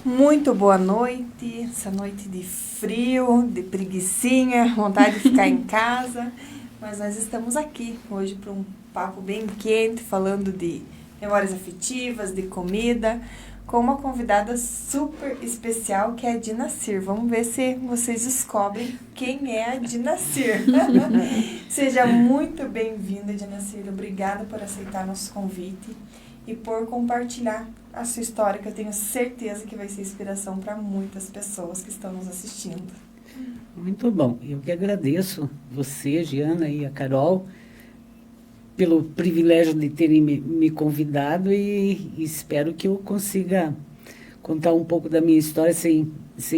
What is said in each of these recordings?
Muito boa noite, essa noite de frio, de preguicinha, vontade de ficar em casa, mas nós estamos aqui hoje para um papo bem quente, falando de memórias afetivas, de comida, com uma convidada super especial que é a Dinacir. Vamos ver se vocês descobrem quem é a Dinacir. Seja muito bem-vinda, Dinacir. Obrigada por aceitar nosso convite e por compartilhar a sua história, que eu tenho certeza que vai ser inspiração para muitas pessoas que estão nos assistindo. Muito bom. Eu que agradeço você, Giana, e a Carol pelo privilégio de terem me convidado e espero que eu consiga contar um pouco da minha história sem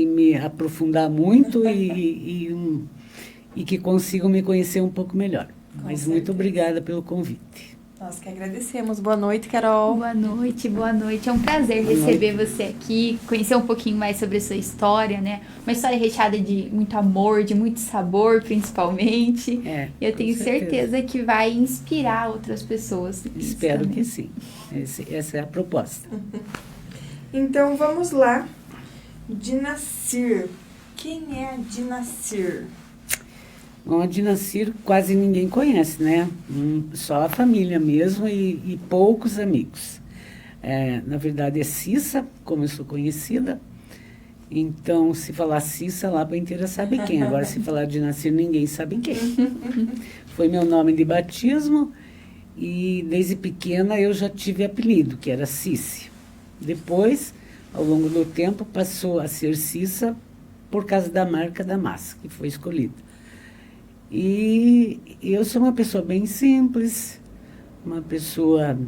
me aprofundar muito e que consigam me conhecer um pouco melhor. Mas muito obrigada pelo convite. Nós que agradecemos. Boa noite, Carol. Boa noite, boa noite. É um prazer receber você aqui, conhecer um pouquinho mais sobre a sua história, né? Uma história recheada de muito amor, de muito sabor, principalmente. Eu tenho certeza que vai inspirar outras pessoas. Espero que sim. Essa é a proposta. Então, vamos lá. Dinacir. Quem é a Dinacir? Bom, a Dinacir quase ninguém conhece, né? Só a família mesmo e poucos amigos. Na verdade é Cissa, como eu sou conhecida. Então, se falar Cissa, lá para inteira sabe quem. Agora, se falar Dinacir, ninguém sabe quem. Foi meu nome de batismo e desde pequena eu já tive apelido, que era Cici. Depois, ao longo do tempo, passou a ser Cissa por causa da marca da massa, que foi escolhida. E eu sou uma pessoa bem simples, uma pessoa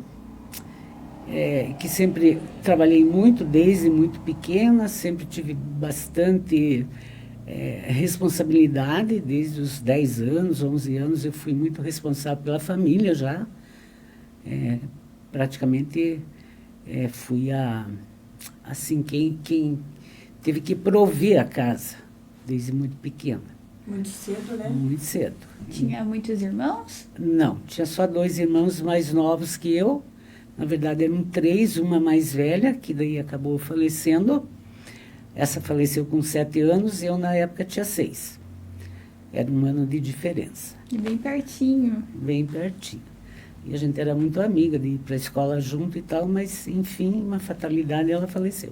que sempre trabalhei muito, desde muito pequena, sempre tive bastante responsabilidade, desde os 10 anos, 11 anos, eu fui muito responsável pela família já. Praticamente fui assim, quem teve que prover a casa, desde muito pequena. Muito cedo, né? Muito cedo. Tinha muitos irmãos? Não, tinha só 2 irmãos mais novos que eu. Na verdade, eram 3, uma mais velha, que daí acabou falecendo. Essa faleceu com 7 anos e eu, na época, tinha 6. Era um ano de diferença. E bem pertinho. Bem pertinho. E a gente era muito amiga de ir para a escola junto e tal, mas, enfim, uma fatalidade, ela faleceu.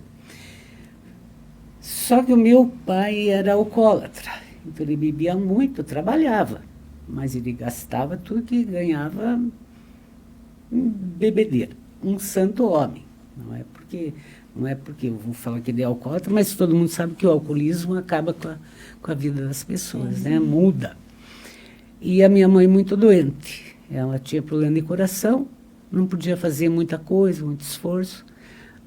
Só que o meu pai era alcoólatra. Então, ele bebia muito, trabalhava, mas ele gastava tudo que ganhava em bebedeira. Um santo homem. Não é porque eu vou falar que ele é alcoólatra, mas todo mundo sabe que o alcoolismo acaba com a vida das pessoas, né? Muda. E a minha mãe muito doente. Ela tinha problema de coração, não podia fazer muita coisa, muito esforço.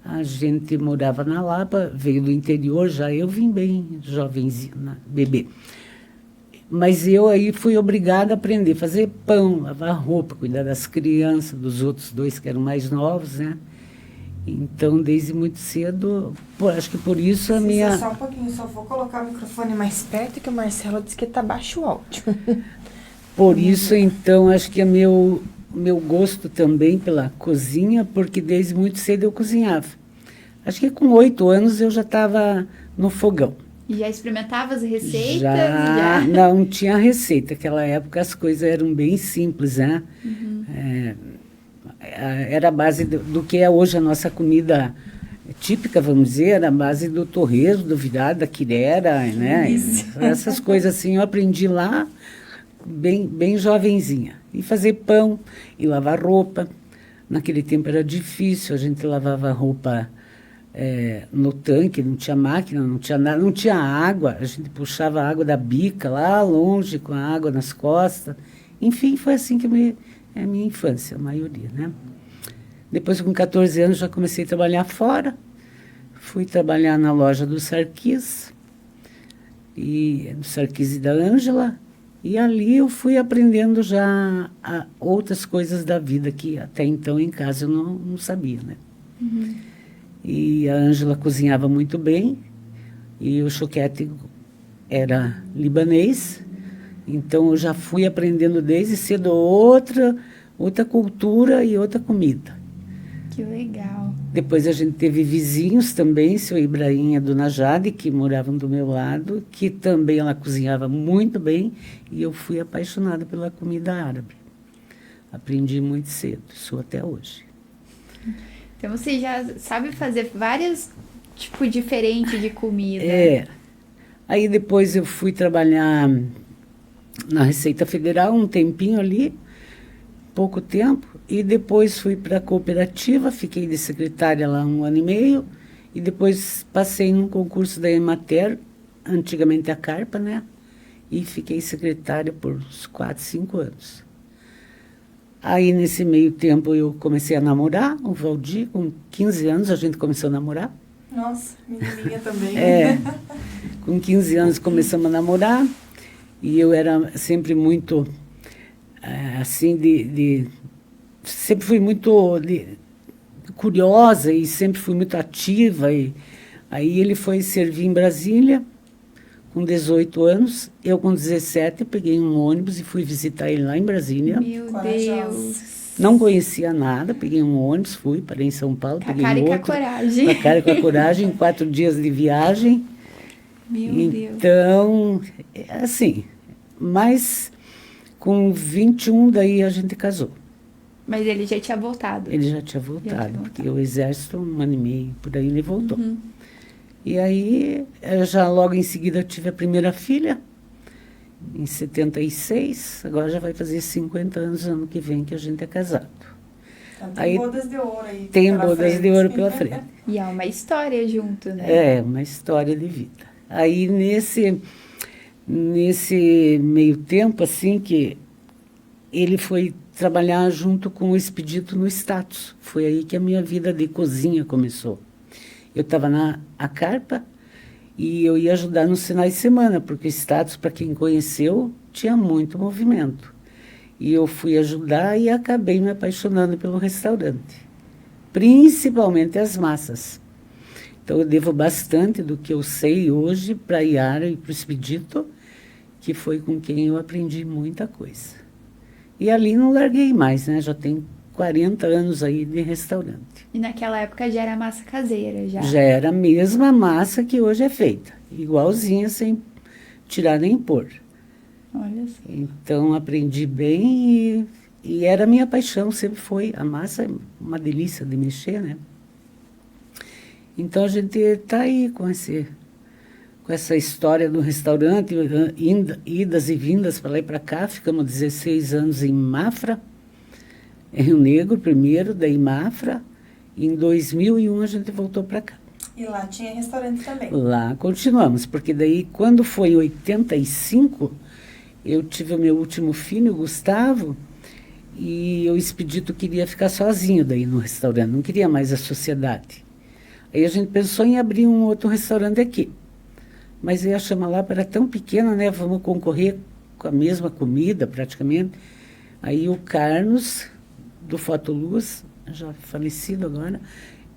A gente morava na Lapa, veio do interior, já eu vim bem jovenzinha, bebê. Mas eu aí fui obrigada a aprender a fazer pão, lavar roupa, cuidar das crianças, dos outros 2 que eram mais novos, né? Então, desde muito cedo, acho que por isso a minha... Só um pouquinho, só vou colocar o microfone mais perto, que o Marcelo disse que está baixo o áudio. Por isso, então, acho que é meu gosto também pela cozinha, porque desde muito cedo eu cozinhava. Acho que com 8 anos eu já estava no fogão. E já experimentava as receitas? Já. Não tinha receita. Naquela época as coisas eram bem simples, né? Era a base do que é hoje a nossa comida típica, vamos dizer, era a base do torresmo, do virado, da quirera, né? Essas coisas assim eu aprendi lá, bem jovenzinha. E fazer pão, e lavar roupa. Naquele tempo era difícil, a gente lavava roupa no tanque, não tinha máquina, não tinha nada, não tinha água, a gente puxava a água da bica lá longe, com a água nas costas. Enfim, foi assim que a minha infância, a maioria, né? Depois, com 14 anos, já comecei a trabalhar fora. Fui trabalhar na loja do Sarkis, do Sarkis e da Ângela. E ali eu fui aprendendo já outras coisas da vida que até então em casa eu não sabia, né? E a Ângela cozinhava muito bem. E o Choquete era libanês. Então eu já fui aprendendo desde cedo outra cultura e outra comida. Que legal. Depois a gente teve vizinhos também, seu Ibrahim e a dona Jade, que moravam do meu lado, que também ela cozinhava muito bem, e eu fui apaixonada pela comida árabe. Aprendi muito cedo, sou até hoje. Então você já sabe fazer vários tipos diferentes de comida. Aí depois eu fui trabalhar na Receita Federal um tempinho ali, pouco tempo, e depois fui para a cooperativa, fiquei de secretária lá 1 ano e meio, e depois passei num concurso da Emater, antigamente a Carpa, né? E fiquei secretária por uns 4, 5 anos. Aí, nesse meio tempo, eu comecei a namorar, o Valdir, com 15 anos a gente começou a namorar. Nossa, menininha também. Com 15 anos começamos a namorar, e eu era sempre muito, assim, sempre fui muito curiosa e sempre fui muito ativa. E aí ele foi servir em Brasília, com 18 anos, eu com 17, peguei um ônibus e fui visitar ele lá em Brasília. Meu Deus! Não conhecia nada, peguei um ônibus, fui, parei em São Paulo, peguei outro. Com a coragem. Com a cara e com a coragem, 4 dias de viagem. Meu Deus! Então, assim, mas com 21 daí a gente casou. Mas ele já tinha voltado? Ele já tinha voltado, porque o exército, 1 ano e meio, por aí ele voltou. Uhum. E aí, já logo em seguida, eu tive a primeira filha, em 76. Agora já vai fazer 50 anos ano que vem que a gente é casado. Então, tem bodas de ouro aí. Tem bodas de ouro pela frente. E é uma história junto, né? É, uma história de vida. Aí, nesse meio tempo, assim, que ele foi trabalhar junto com o Expedito no Status. Foi aí que a minha vida de cozinha começou. Eu estava na Carpa e eu ia ajudar nos finais de semana, porque o Status, para quem conheceu, tinha muito movimento. E eu fui ajudar e acabei me apaixonando pelo restaurante, principalmente as massas. Então eu devo bastante do que eu sei hoje para a Yara e para o Expedito, que foi com quem eu aprendi muita coisa. E ali não larguei mais, né? Já tem 40 anos aí de restaurante. E naquela época já era massa caseira, já? Já era a mesma massa que hoje é feita, igualzinha, sem tirar nem pôr. Olha só. Então aprendi bem e era a minha paixão, sempre foi. A massa é uma delícia de mexer, né? Então a gente está aí com essa história do restaurante, idas e vindas para lá e para cá. Ficamos 16 anos em Mafra, em Rio Negro primeiro, daí Mafra. Em 2001 a gente voltou para cá. E lá tinha restaurante também? Lá continuamos, porque daí quando foi em 85, eu tive o meu último filho, o Gustavo, e o Expedito queria ficar sozinho daí no restaurante, não queria mais a sociedade. Aí a gente pensou em abrir um outro restaurante aqui. Mas aí a Chama Lapa era tão pequena, né? Vamos concorrer com a mesma comida, praticamente. Aí o Carlos, do Fotoluz, já falecido agora,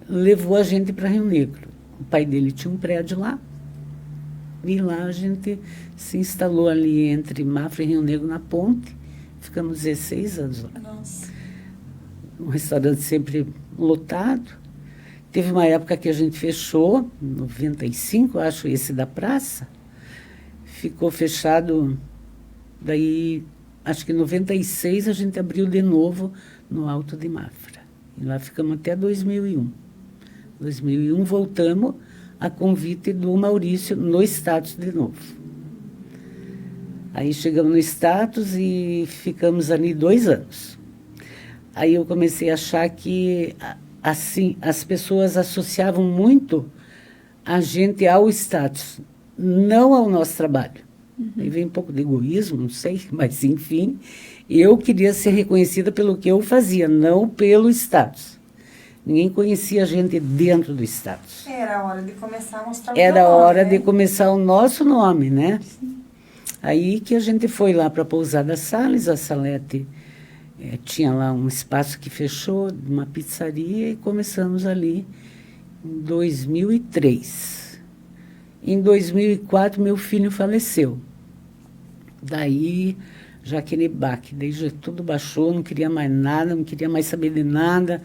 levou a gente para Rio Negro. O pai dele tinha um prédio lá. E lá a gente se instalou ali entre Mafra e Rio Negro, na ponte. Ficamos 16 anos lá. Nossa. Um restaurante sempre lotado. Teve uma época que a gente fechou, 95, acho, esse da praça. Ficou fechado, daí, acho que em 96 a gente abriu de novo no Alto de Mafra. E lá ficamos até 2001. 2001 voltamos a convite do Maurício no Status de novo. Aí chegamos no Status e ficamos ali 2 anos. Aí eu comecei a achar que, assim, as pessoas associavam muito a gente ao status, não ao nosso trabalho. Aí vem um pouco de egoísmo, não sei, mas enfim, eu queria ser reconhecida pelo que eu fazia, não pelo status. Ninguém conhecia a gente dentro do status. Era a hora de começar a mostrar o Era teu a nome, hora né? de começar o nosso nome, né? Sim. Aí que a gente foi lá para a Pousada Salles, a Salete tinha lá um espaço que fechou, uma pizzaria, e começamos ali em 2003. Em 2004, meu filho faleceu. Daí, já aquele baque, daí já tudo baixou, não queria mais nada, não queria mais saber de nada.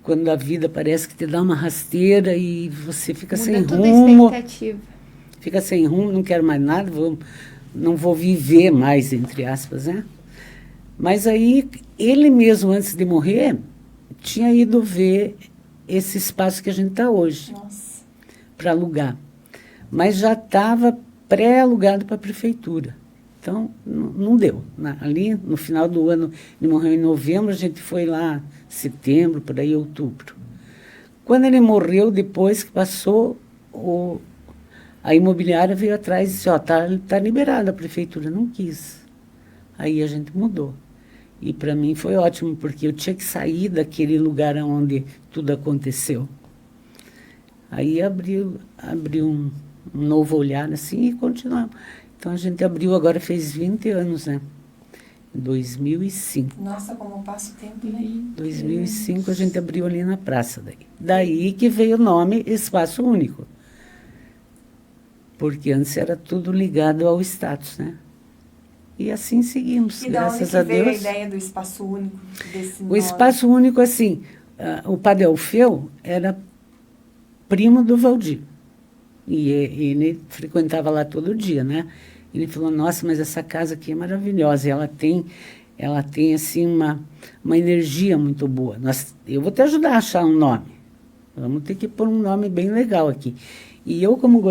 quando a vida parece que te dá uma rasteira e você fica Muda sem toda rumo. a expectativa. Fica sem rumo, não quero mais nada, não vou viver mais, entre aspas, né? Mas aí, ele mesmo, antes de morrer, tinha ido ver esse espaço que a gente está hoje, para alugar. Mas já estava pré-alugado para a prefeitura. Então, não deu. Ali, no final do ano, ele morreu em novembro, a gente foi lá, setembro, por aí, outubro. Quando ele morreu, depois que passou, a imobiliária veio atrás e disse, tá liberada a prefeitura, não quis. Aí a gente mudou. E para mim foi ótimo, porque eu tinha que sair daquele lugar onde tudo aconteceu. Aí abriu um novo olhar assim e continuamos. Então a gente abriu, agora fez 20 anos, né? Em 2005. Nossa, como passa o tempo, né? Em 2005 a gente abriu ali na praça daí. Daí que veio o nome Espaço Único. Porque antes era tudo ligado ao status, né? E assim seguimos, e graças a Deus. E a veio a ideia do Espaço Único? O Espaço Único, assim, o Padre Alfeu era primo do Valdir. E ele frequentava lá todo dia, né? Ele falou, nossa, mas essa casa aqui é maravilhosa. E ela tem assim, uma energia muito boa. Eu vou te ajudar a achar um nome. Vamos ter que pôr um nome bem legal aqui. E eu, como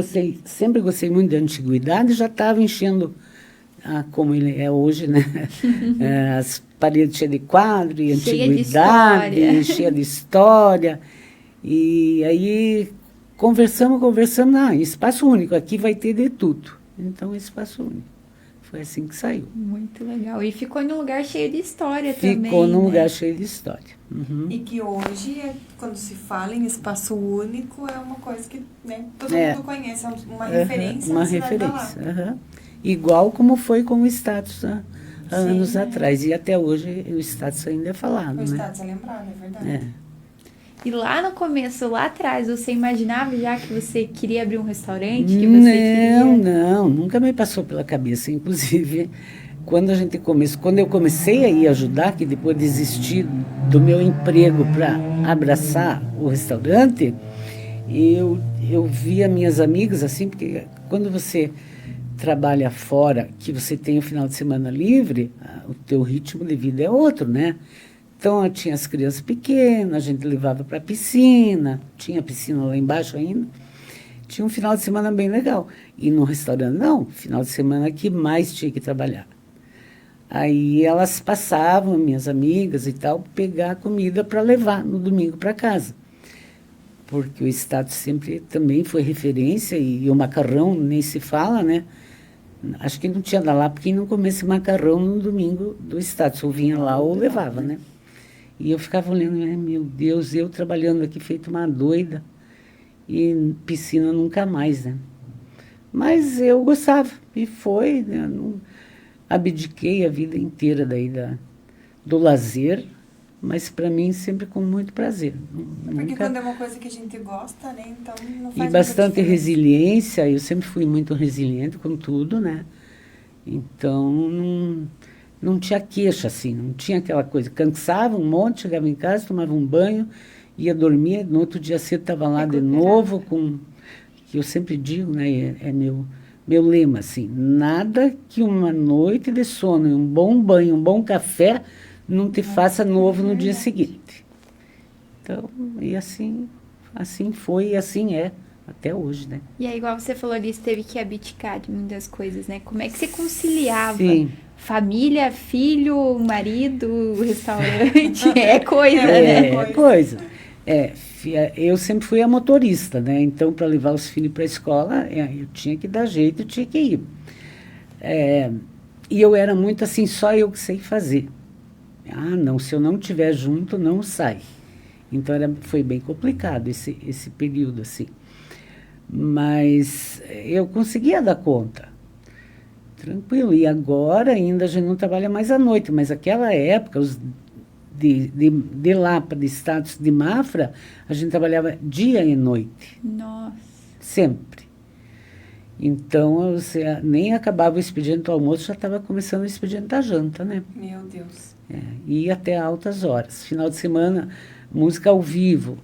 sempre gostei muito da antiguidade, já estava enchendo, como ele é hoje, né? As paredes cheias de quadro e antiguidade, cheia de história. E aí conversamos, Espaço Único, aqui vai ter de tudo. Então, Espaço Único. Foi assim que saiu. Muito legal. E ficou num lugar cheio de história também. Ficou num lugar cheio de história. Uhum. E que hoje, quando se fala em Espaço Único, é uma coisa que, né, todo mundo conhece, é uma referência. Uma referência. Igual como foi com o status há anos atrás. E até hoje o status ainda é falado. O status é lembrado, é verdade. E lá no começo, lá atrás, você imaginava já que você queria abrir um restaurante? Que você não, nunca me passou pela cabeça. Inclusive, quando eu comecei a ir ajudar, que depois desisti do meu emprego para abraçar o restaurante, eu via minhas amigas assim, porque quando você trabalha fora, que você tem o final de semana livre, o teu ritmo de vida é outro, né? Então, eu tinha as crianças pequenas, a gente levava para a piscina, tinha piscina lá embaixo ainda. Tinha um final de semana bem legal. E no restaurante, não, final de semana que mais tinha que trabalhar. Aí elas passavam, minhas amigas e tal, pegar comida para levar no domingo para casa. Porque o status sempre também foi referência, e o macarrão nem se fala, né? Acho que não tinha lá porque não comesse macarrão no domingo do status, ou vinha lá ou levava, né? E eu ficava olhando, meu Deus, eu trabalhando aqui feito uma doida, e piscina nunca mais, né? Mas eu gostava, e foi, né? Não abdiquei a vida inteira daí do lazer, mas para mim sempre com muito prazer. Porque quando é uma coisa que a gente gosta, né? Então não faz. E bastante resiliência, eu sempre fui muito resiliente com tudo, né? Então não tinha queixa, assim, não tinha aquela coisa. Cansava um monte, chegava em casa, tomava um banho, ia dormir, no outro dia cedo estava lá de novo, que eu sempre digo, né, é meu lema, assim, nada que uma noite de sono, um bom banho, um bom café, não te faça novo no dia seguinte. Então, e assim foi e assim é. Até hoje, né? E aí, igual você falou ali, você teve que abdicar de muitas coisas, né? Como é que você conciliava? Sim. Família, filho, marido, restaurante? É coisa, né? É coisa. Eu sempre fui a motorista, né? Então, para levar os filhos para a escola, eu tinha que dar jeito, eu tinha que ir. E eu era muito assim, só eu que sei fazer. Não, se eu não estiver junto, não sai. Então, foi bem complicado esse período, assim. Mas eu conseguia dar conta, tranquilo. E agora ainda a gente não trabalha mais à noite, mas aquela época, de Lapa, de status de Mafra, a gente trabalhava dia e noite. Nossa. Sempre. Então, você nem acabava o expediente do almoço, já estava começando o expediente da janta, né? Meu Deus. E ia até altas horas. Final de semana, música ao vivo.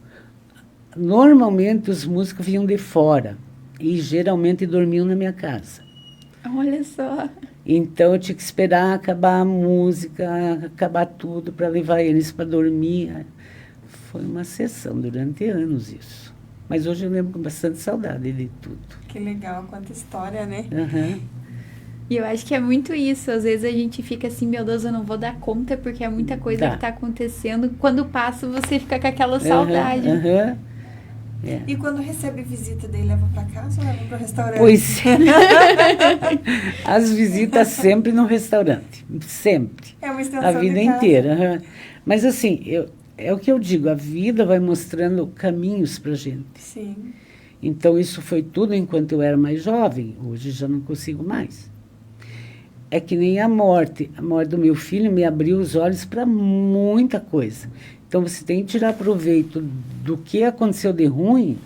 Normalmente os músicos vinham de fora e geralmente dormiam na minha casa. Olha só. Então eu tinha que esperar acabar a música, acabar tudo para levar eles para dormir. Foi uma sessão durante anos isso. Mas hoje eu lembro com bastante saudade de tudo. Que legal, quanta história, né? Uhum. E eu acho que é muito isso. Às vezes a gente fica assim, meu Deus, eu não vou dar conta porque é muita coisa que está acontecendo. Quando passa, você fica com aquela saudade. É. E quando recebe visita daí, leva para casa ou leva para o restaurante? Pois é. As visitas sempre no restaurante. Sempre. É uma extensão a vida de casa. inteira. Mas assim, é o que eu digo, a vida vai mostrando caminhos para gente. Sim. Então isso foi tudo enquanto eu era mais jovem. Hoje já não consigo mais. É que nem a morte. A morte do meu filho me abriu os olhos para muita coisa. Então, você tem que tirar proveito do que aconteceu de ruim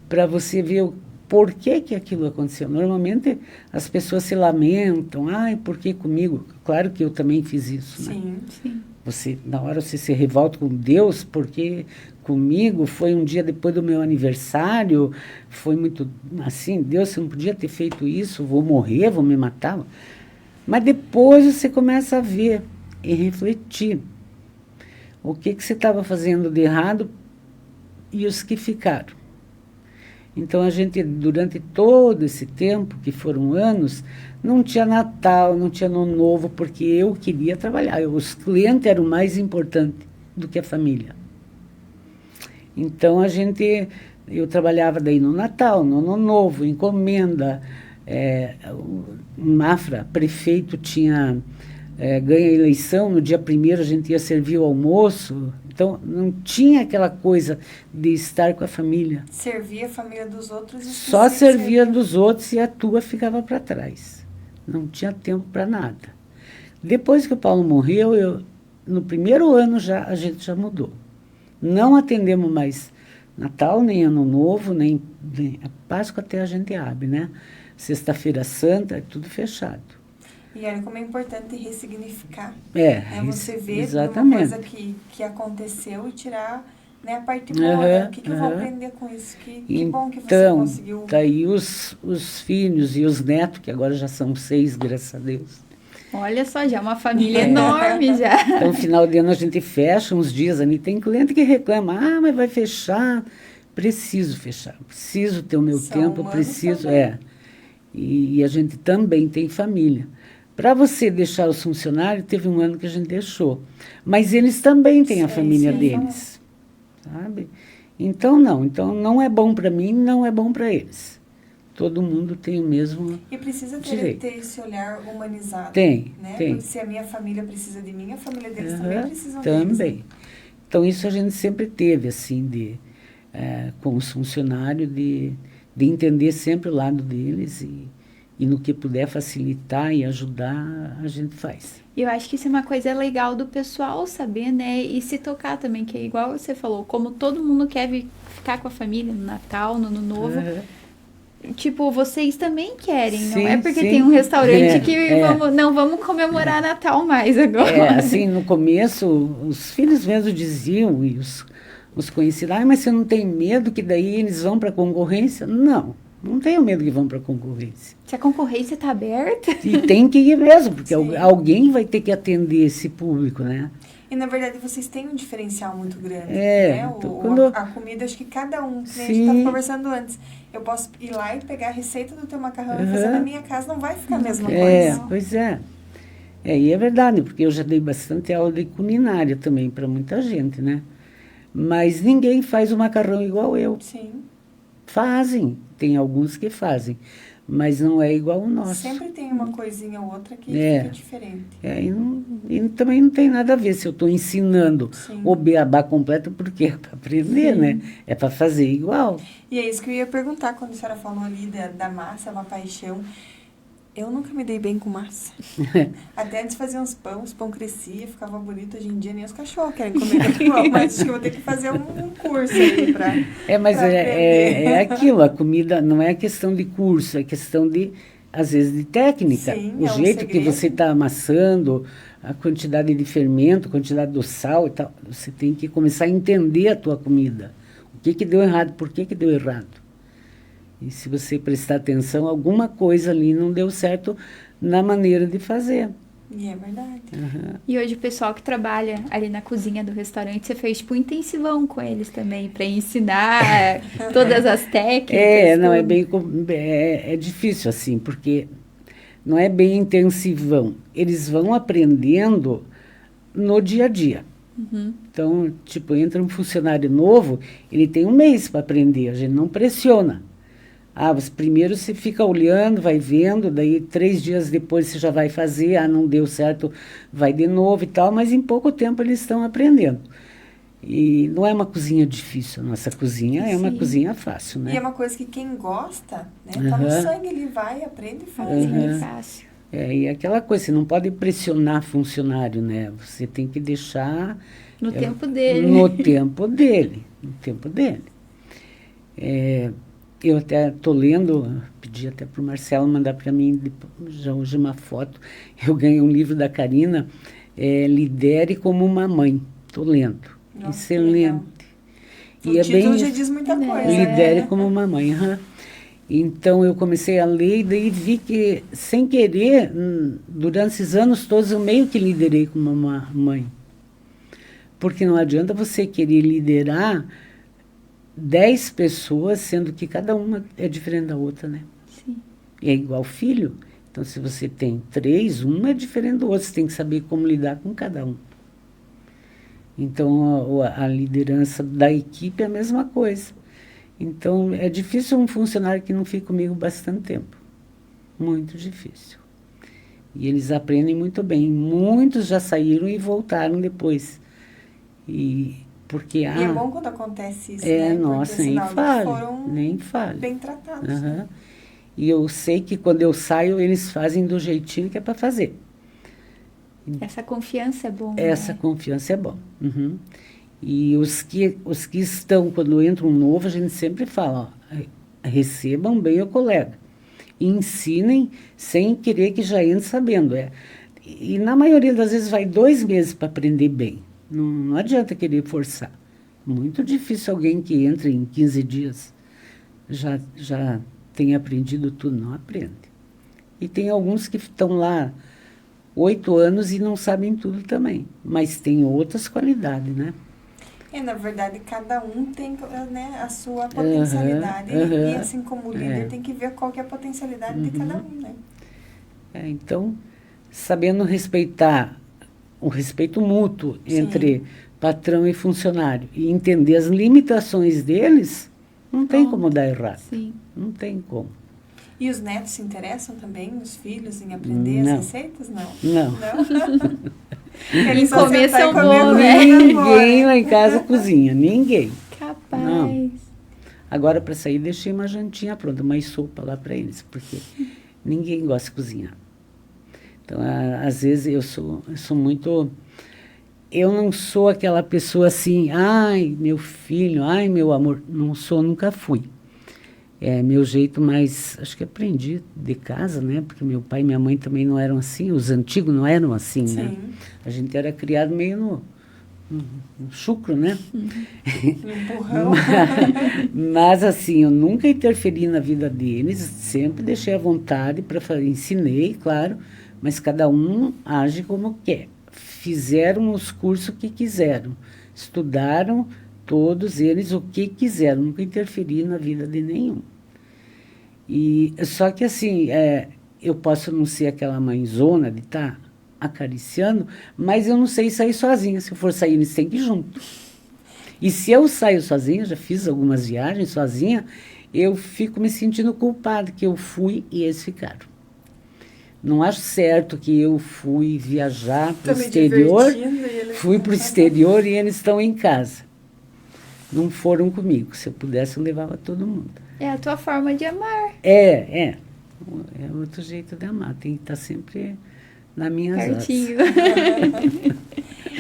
para você ver o porquê que aquilo aconteceu. Normalmente, as pessoas se lamentam. Ai, por que comigo? Claro que eu também fiz isso. Sim, né? sim. Você, na hora você se revolta com Deus, porque comigo foi um dia depois do meu aniversário, foi muito assim, Deus, você não podia ter feito isso, vou morrer, vou me matar. Mas depois você começa a ver e refletir. O que você estava fazendo de errado e os que ficaram. Então, a gente, durante todo esse tempo, que foram anos, não tinha Natal, não tinha Ano Novo, porque eu queria trabalhar. Os clientes eram mais importantes do que a família. Então, eu trabalhava daí no Natal, no Ano Novo, encomenda. O Mafra, prefeito, tinha... ganha a eleição, no dia 1º a gente ia servir o almoço, então não tinha aquela coisa de estar com a família. Servia a família dos outros e só servia dos outros e a tua ficava para trás. Não tinha tempo para nada. Depois que o Paulo morreu, no primeiro ano a gente já mudou. Não atendemos mais Natal, nem Ano Novo, nem a Páscoa até a gente abre, né? Sexta-feira Santa, é tudo fechado. E olha como é importante ressignificar. Você ver exatamente. Uma coisa que aconteceu e tirar, né, a parte boa. O que eu vou aprender com isso? Que bom que você conseguiu. Então, daí os filhos e os netos, que agora já são 6, graças a Deus. Olha só, já é uma família enorme já. Então, no final de ano a gente fecha uns dias ali. Tem cliente que reclama, mas vai fechar. Preciso fechar, preciso ter o meu tempo, preciso. Também. E a gente também tem família. Para você deixar os funcionários, teve um ano que a gente deixou. Mas eles também têm a família deles. Sabe? Então não é bom para mim, não é bom para eles. Todo mundo tem o mesmo E precisa ter esse olhar humanizado. Tem. Porque se a minha família precisa de mim, a família deles também precisa deles. Também. Então isso a gente sempre teve, assim, com os funcionários, de entender sempre o lado deles e no que puder facilitar e ajudar, a gente faz. Eu acho que isso é uma coisa legal do pessoal saber, né? E se tocar também, que é igual você falou, como todo mundo quer ficar com a família no Natal, no Ano Novo, tipo, vocês também querem, sim, não é porque tem um restaurante que vamos comemorar Natal mais agora. Assim, no começo, os filhos mesmo diziam, e os conhecidos, mas você não tem medo que daí eles vão para a concorrência? Não tenho medo que vão para a concorrência. Se a concorrência está aberta... E tem que ir mesmo, porque alguém vai ter que atender esse público, né? E, na verdade, vocês têm um diferencial muito grande, né? A comida, acho que cada um, que a gente estava conversando antes, eu posso ir lá e pegar a receita do teu macarrão e fazer na minha casa, não vai ficar a mesma coisa. Pois é. E é verdade, porque eu já dei bastante aula de culinária também para muita gente, né? Mas ninguém faz o macarrão igual eu. Sim. Fazem, tem alguns que fazem, mas não é igual o nosso. Sempre tem uma coisinha ou outra que fica diferente. E também não tem nada a ver se eu estou ensinando o beabá completo, porque é para aprender, né? É para fazer igual. E é isso que eu ia perguntar quando a senhora falou ali da massa, uma paixão. Eu nunca me dei bem com massa. Até antes fazia os pão crescia, ficava bonito. Hoje em dia nem os cachorros querem comer pão, mas acho que eu vou ter que fazer um curso aí mas é aquilo, a comida não é questão de curso, é questão de às vezes, de técnica. Sim, o jeito que você está amassando, a quantidade de fermento, a quantidade do sal e tal. Você tem que começar a entender a tua comida. O que deu errado, por que deu errado. E se você prestar atenção, alguma coisa ali não deu certo na maneira de fazer. E é verdade. E hoje o pessoal que trabalha ali na cozinha do restaurante, você fez tipo um intensivão com eles também, para ensinar todas as técnicas. Não, é difícil assim, porque não é bem intensivão. Eles vão aprendendo no dia a dia. Então, tipo, entra um funcionário novo, ele tem um mês para aprender, a gente não pressiona. Primeiro você fica olhando, vai vendo, daí 3 dias depois você já vai fazer, não deu certo, vai de novo e tal, mas em pouco tempo eles estão aprendendo. E não é uma cozinha difícil, a nossa cozinha é uma cozinha fácil, né? E é uma coisa que quem gosta, né, tá no sangue, ele vai, aprende e faz. É fácil. E aquela coisa, você não pode pressionar funcionário, né? Você tem que deixar... No tempo dele. No tempo dele, no tempo dele. Eu até estou lendo, pedi até para o Marcelo mandar para mim já hoje uma foto. Eu ganhei um livro da Karina, Lidere como uma Mãe. Estou lendo. Nossa, excelente. O título já diz muita coisa. Lidere como uma mãe. Então, eu comecei a ler e daí vi que, sem querer, durante esses anos todos, eu meio que liderei como uma mãe. Porque não adianta você querer liderar 10 pessoas, sendo que cada uma é diferente da outra, né? Sim. É igual filho. Então, se você tem 3, um é diferente do outro. Você tem que saber como lidar com cada um. Então, a liderança da equipe é a mesma coisa. Então, é difícil um funcionário que não fique comigo bastante tempo. Muito difícil. E eles aprendem muito bem. Muitos já saíram e voltaram depois. Porque, e é bom quando acontece isso, né? Nossa, nem fale. Bem tratados. Né? E eu sei que quando eu saio, eles fazem do jeitinho que é para fazer. Essa confiança é bom. Essa confiança é bom. E os que estão, quando entra um novo, a gente sempre fala, recebam bem o colega. E ensinem sem querer que já entre sabendo. E na maioria das vezes vai 2 meses para aprender bem. Não adianta querer forçar. Muito difícil alguém que entre em 15 dias já tenha aprendido tudo. Não aprende. E tem alguns que estão lá 8 anos e não sabem tudo também. Mas tem outras qualidades, né? Na verdade, cada um tem, né, a sua potencialidade. E assim como o líder tem que ver qual que é a potencialidade de cada um, né? Então, sabendo respeitar o respeito mútuo entre patrão e funcionário e entender as limitações deles, não tem como dar errado. Sim. Não tem como. E os netos se interessam também, os filhos, em aprender as receitas? Não. Eles começam bom, né? Ninguém lá em casa cozinha, ninguém. Capaz. Não. Agora, para sair, deixei uma jantinha pronta, uma sopa lá para eles, porque ninguém gosta de cozinhar. Então, às vezes, eu sou muito... Eu não sou aquela pessoa assim, ai, meu filho, ai, meu amor. Não sou, nunca fui. É meu jeito mais... Acho que aprendi de casa, né? Porque meu pai e minha mãe também não eram assim. Os antigos não eram assim, né? A gente era criado meio no chucro, né? No empurrão. Mas, assim, eu nunca interferi na vida deles. Sempre deixei à vontade para fazer. Ensinei, claro. Mas cada um age como quer. Fizeram os cursos que quiseram. Estudaram todos eles o que quiseram. Nunca interferi na vida de nenhum. Só que assim, eu posso não ser aquela mãezona de estar acariciando, mas eu não sei sair sozinha. Se eu for sair, eles têm que ir junto. E se eu saio sozinha, já fiz algumas viagens sozinha, eu fico me sentindo culpada que eu fui e eles ficaram. Não acho certo que eu fui viajar para o exterior, fui para o exterior e eles estão em casa. Não foram comigo. Se eu pudesse, eu levava todo mundo. É a tua forma de amar. É outro jeito de amar. Tem que estar sempre na minha pertinho.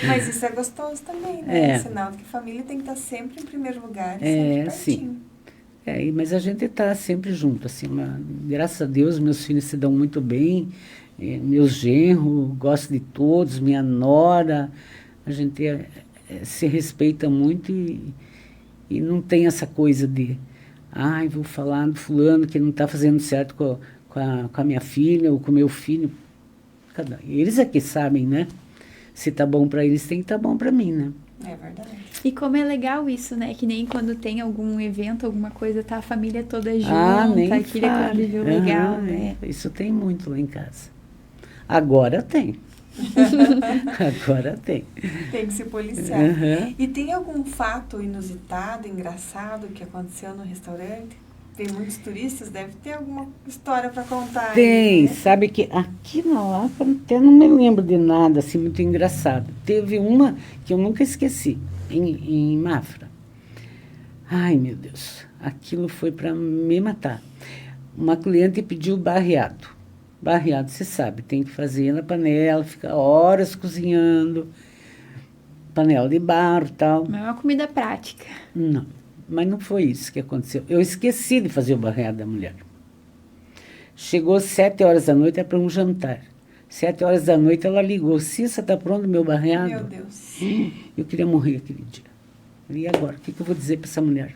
Mas isso é gostoso também, né? É sinal de que a família tem que estar sempre em primeiro lugar, sempre pertinho. Sim. Mas a gente está sempre junto, assim, graças a Deus, meus filhos se dão muito bem, meus genros, gosto de todos, minha nora, a gente se respeita muito e não tem essa coisa de, vou falar do fulano que não está fazendo certo com a minha filha ou com o meu filho. Eles é que sabem, né? Se tá bom para eles, tem que estar bom para mim, né? É verdade. E como é legal isso, né? Que nem quando tem algum evento, alguma coisa, tá a família toda junta, aquele convívio legal, né? Isso tem muito lá em casa. Agora tem. Agora tem. Tem que se policiar. E tem algum fato inusitado, engraçado que aconteceu no restaurante? Tem muitos turistas, deve ter alguma história para contar. Tem, né? Sabe que aqui na Lapa até não me lembro de nada assim muito engraçado. Teve uma que eu nunca esqueci, em Mafra. Ai, meu Deus, aquilo foi para me matar. Uma cliente pediu barreado. Barreado, você sabe, tem que fazer na panela, fica horas cozinhando, panela de barro e tal. Não é uma comida prática. Não. Mas não foi isso que aconteceu. Eu esqueci de fazer o barreado da mulher. Chegou 7 horas da noite, era para um jantar. 7 horas da noite ela ligou. Cissa, está pronto o meu barreado? Meu Deus. Eu queria morrer aquele dia. E agora? O que eu vou dizer para essa mulher?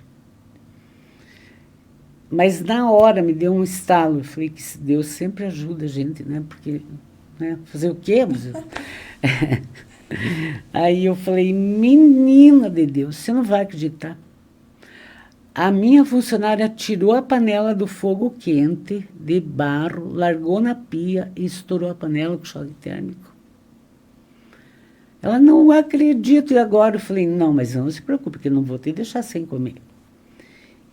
Mas na hora me deu um estalo. Eu falei que Deus sempre ajuda a gente, né? Porque, né? Fazer o quê? Aí eu falei, menina de Deus, você não vai acreditar. A minha funcionária tirou a panela do fogo quente, de barro, largou na pia e estourou a panela com choque térmico. Ela, não acredito. E agora? Eu falei, não, mas não se preocupe, porque eu não vou te deixar sem comer.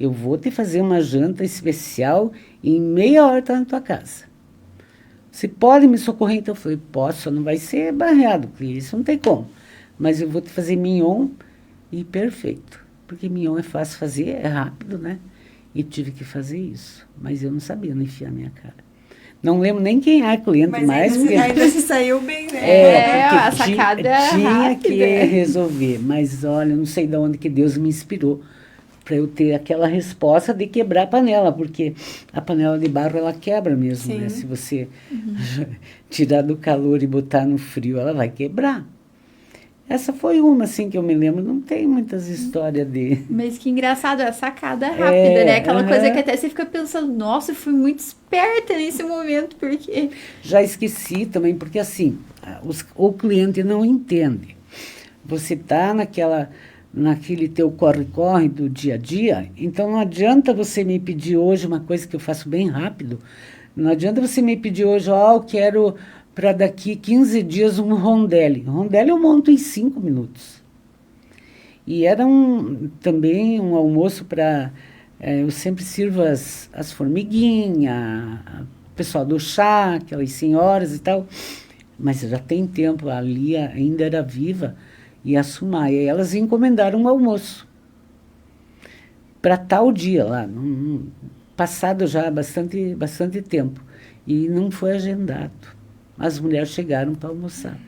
Eu vou te fazer uma janta especial e em meia hora está na tua casa. Você pode me socorrer? Então eu falei, posso, só não vai ser barreado, porque isso não tem como. Mas eu vou te fazer mignon e perfeito. Porque mignon é fácil fazer, é rápido, né? E tive que fazer isso. Mas eu não sabia, não enfiar a minha cara. Não lembro nem quem é a cliente mais. Mas ainda se saiu bem, né? A sacada tinha rápida. que resolver. Mas olha, eu não sei de onde que Deus me inspirou para eu ter aquela resposta de quebrar a panela. Porque a panela de barro, ela quebra mesmo, né? Se você tirar do calor e botar no frio, ela vai quebrar. Essa foi uma, assim, que eu me lembro. Não tem muitas histórias de... Mas que engraçado, a sacada rápida, né? Aquela coisa que até você fica pensando, nossa, eu fui muito esperta nesse momento, porque... Já esqueci também, porque assim, o cliente não entende. Você está naquele teu corre-corre do dia a dia, então não adianta você me pedir hoje uma coisa que eu faço bem rápido. Não adianta você me pedir hoje, eu quero... para daqui 15 dias um rondelli. Rondelli eu monto em 5 minutos. E era também um almoço para... eu sempre sirvo as formiguinhas, o pessoal do chá, aquelas senhoras e tal. Mas já tem tempo, a Lia ainda era viva e a Sumaia. E elas encomendaram um almoço para tal dia lá. Passado já bastante tempo. E não foi agendado. As mulheres chegaram para almoçar.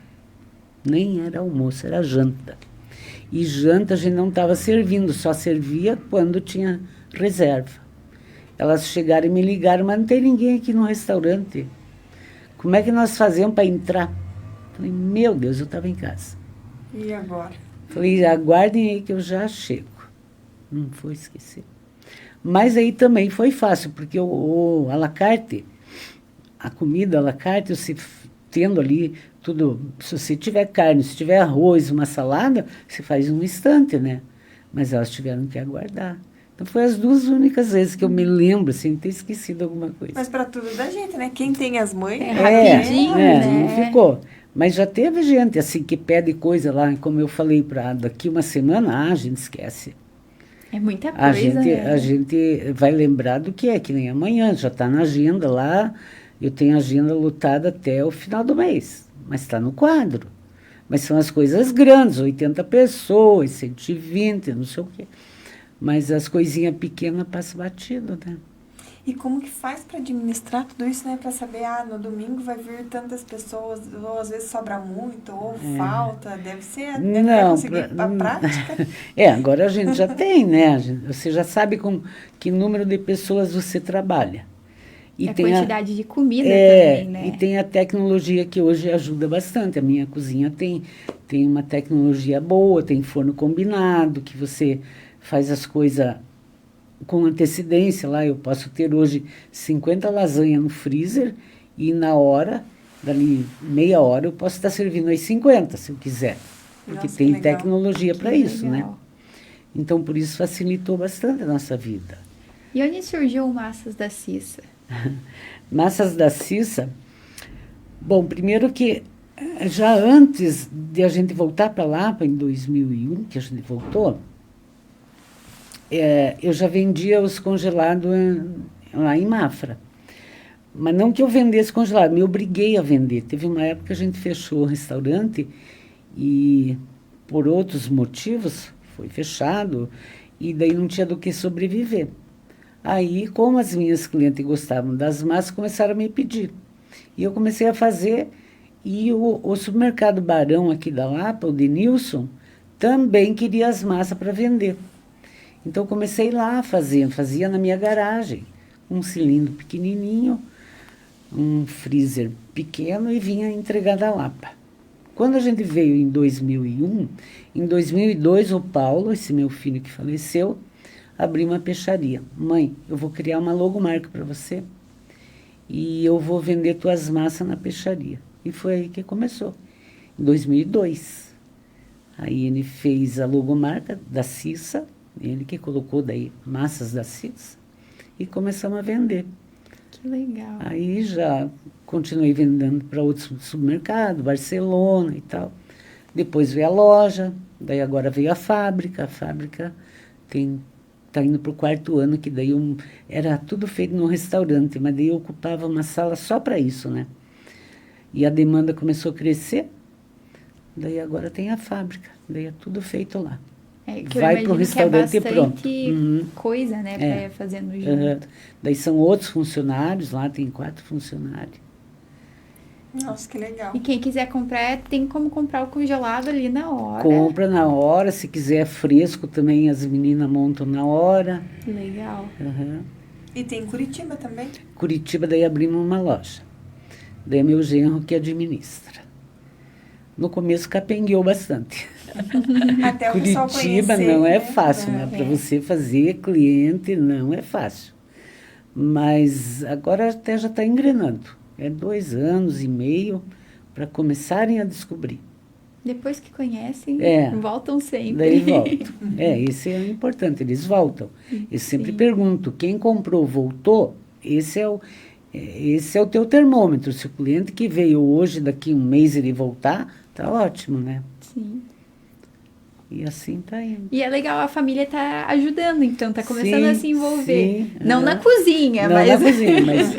Nem era almoço, era janta. E janta a gente não estava servindo, só servia quando tinha reserva. Elas chegaram e me ligaram, mas não tem ninguém aqui no restaurante. Como é que nós fazemos para entrar? Falei, meu Deus, eu estava em casa. E agora? Falei, aguardem aí que eu já chego. Não vou esquecer. Mas aí também foi fácil, porque o à la carte... A comida à la carte, você tendo ali tudo, se você tiver carne, se tiver arroz, uma salada, você faz um instante, né? Mas elas tiveram que aguardar. Então, foi as 2 únicas vezes que eu me lembro, assim, de ter esquecido alguma coisa. Mas para tudo da gente, né? Quem tem as mães... rapidinho, né? Não ficou. Mas já teve gente, assim, que pede coisa lá, como eu falei, para daqui uma semana, a gente esquece. É muita coisa, A gente vai lembrar do que nem amanhã, já está na agenda lá. Eu tenho agenda lotada até o final do mês, mas está no quadro. Mas são as coisas grandes, 80 pessoas, 120, não sei o quê. Mas as coisinhas pequenas passam batido, né? E como que faz para administrar tudo isso, né? Para saber, no domingo vai vir tantas pessoas, ou às vezes sobra muito, ou falta. Deve ser, não, conseguir a prática. Agora a gente já tem, né? Você já sabe com que número de pessoas você trabalha. E a quantidade de comida também, né? E tem a tecnologia que hoje ajuda bastante. A minha cozinha tem uma tecnologia boa, tem forno combinado, que você faz as coisas com antecedência lá. Eu posso ter hoje 50 lasanhas no freezer e na hora, dali meia hora, eu posso estar servindo as 50, se eu quiser. Porque Nossa, tem tecnologia para isso, legal. né? Então, por isso facilitou bastante a nossa vida. E onde surgiu o Massas da Cissa? Massas da Cissa, bom, primeiro que já antes de a gente voltar para Lapa, em 2001, que a gente voltou, eu já vendia os congelados lá em Mafra. Mas não que eu vendesse congelado, me obriguei a vender. Teve uma época que a gente fechou o restaurante e, por outros motivos, foi fechado e daí não tinha do que sobreviver. Aí, como as minhas clientes gostavam das massas, começaram a me pedir. E eu comecei a fazer, e o supermercado Barão aqui da Lapa, o Denilson, também queria as massas para vender. Então, comecei lá a fazer, fazia na minha garagem, um cilindro pequenininho, um freezer pequeno e vinha entregar da Lapa. Quando a gente veio em 2001, em 2002, o Paulo, esse meu filho que faleceu, abri uma peixaria. Mãe, eu vou criar uma logomarca para você e eu vou vender tuas massas na peixaria. E foi aí que começou, em 2002. Aí ele fez a logomarca da Cissa, ele que colocou daí Massas da Cissa, e começamos a vender. Que legal. Aí já continuei vendendo para outros supermercados, Barcelona e tal. Depois veio a loja, daí agora veio a fábrica. A fábrica está indo para o 4º ano, que daí era tudo feito num restaurante, mas daí eu ocupava uma sala só para isso, né? E a demanda começou a crescer, daí agora tem a fábrica, daí é tudo feito lá. Que vai para o restaurante e pronto. Coisa, né, para ir fazendo junto. Daí são outros funcionários, lá tem 4 funcionários. Nossa, que legal. E quem quiser comprar, tem como comprar o congelado ali na hora. Compra na hora, se quiser fresco também, as meninas montam na hora. Legal. E tem em Curitiba também? Curitiba, daí abrimos uma loja. Daí é meu genro que administra. No começo capengueou bastante. Até o pessoal Curitiba conhecer, não é fácil, né? Para você fazer cliente não é fácil. Mas agora até já está engrenando. É 2 anos e meio para começarem a descobrir. Depois que conhecem, voltam sempre. Daí voltam. Esse é o importante, eles voltam. Eu sempre pergunto, quem comprou voltou? Esse é o teu termômetro. Se o cliente que veio hoje, daqui 1 mês ele voltar, tá ótimo, né? Sim. E assim tá indo. E é legal, a família tá ajudando, então tá começando a se envolver. Sim, não na cozinha, não mas... na cozinha, mas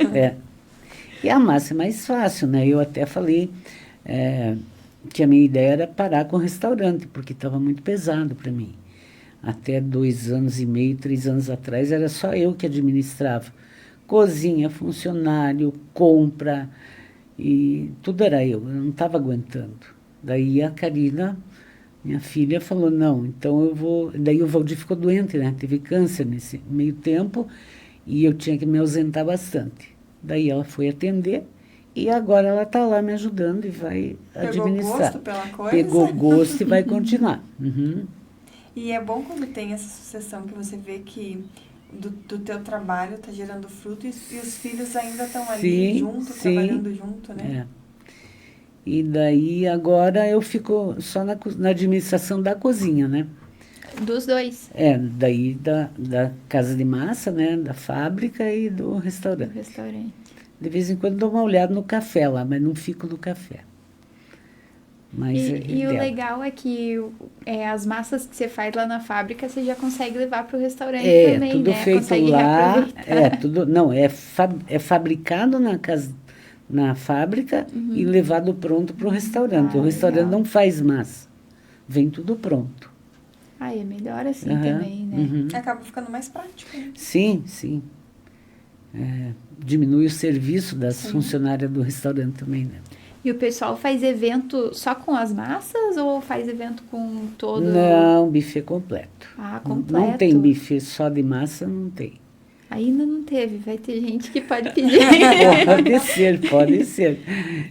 E a massa é mais fácil, né? Eu até falei que a minha ideia era parar com o restaurante, porque estava muito pesado para mim. Até 2 anos e meio, 3 anos atrás, era só eu que administrava. Cozinha, funcionário, compra, e tudo era eu não estava aguentando. Daí a Karina, minha filha, falou, não, então eu vou... Daí o Valdir ficou doente, né? Teve câncer nesse meio tempo, e eu tinha que me ausentar bastante. Daí ela foi atender, e agora ela está lá me ajudando e vai administrar. Pegou gosto pela coisa? Pegou gosto e vai continuar. E é bom quando tem essa sucessão, que você vê que do teu trabalho está gerando fruto e os filhos ainda estão ali junto, trabalhando junto, né? E daí agora eu fico só na administração da cozinha, né? Dos dois? Daí da casa de massa, né? Da fábrica e do restaurante. De vez em quando dou uma olhada no café lá, mas não fico no café. Mas e o legal é que as massas que você faz lá na fábrica, você já consegue levar para o restaurante também, tudo né? Feito consegue lá. É fabricado na fábrica e levado pronto para o restaurante. O restaurante não faz massa. Vem tudo pronto. É melhor assim também, né? Acaba ficando mais prático. Né? Sim, sim. diminui o serviço das funcionárias do restaurante também, né? E o pessoal faz evento só com as massas ou faz evento com todo... Não, buffet completo. Ah, completo. Não tem buffet só de massa, não tem. Ainda não teve, vai ter gente que pode pedir. Pode ser.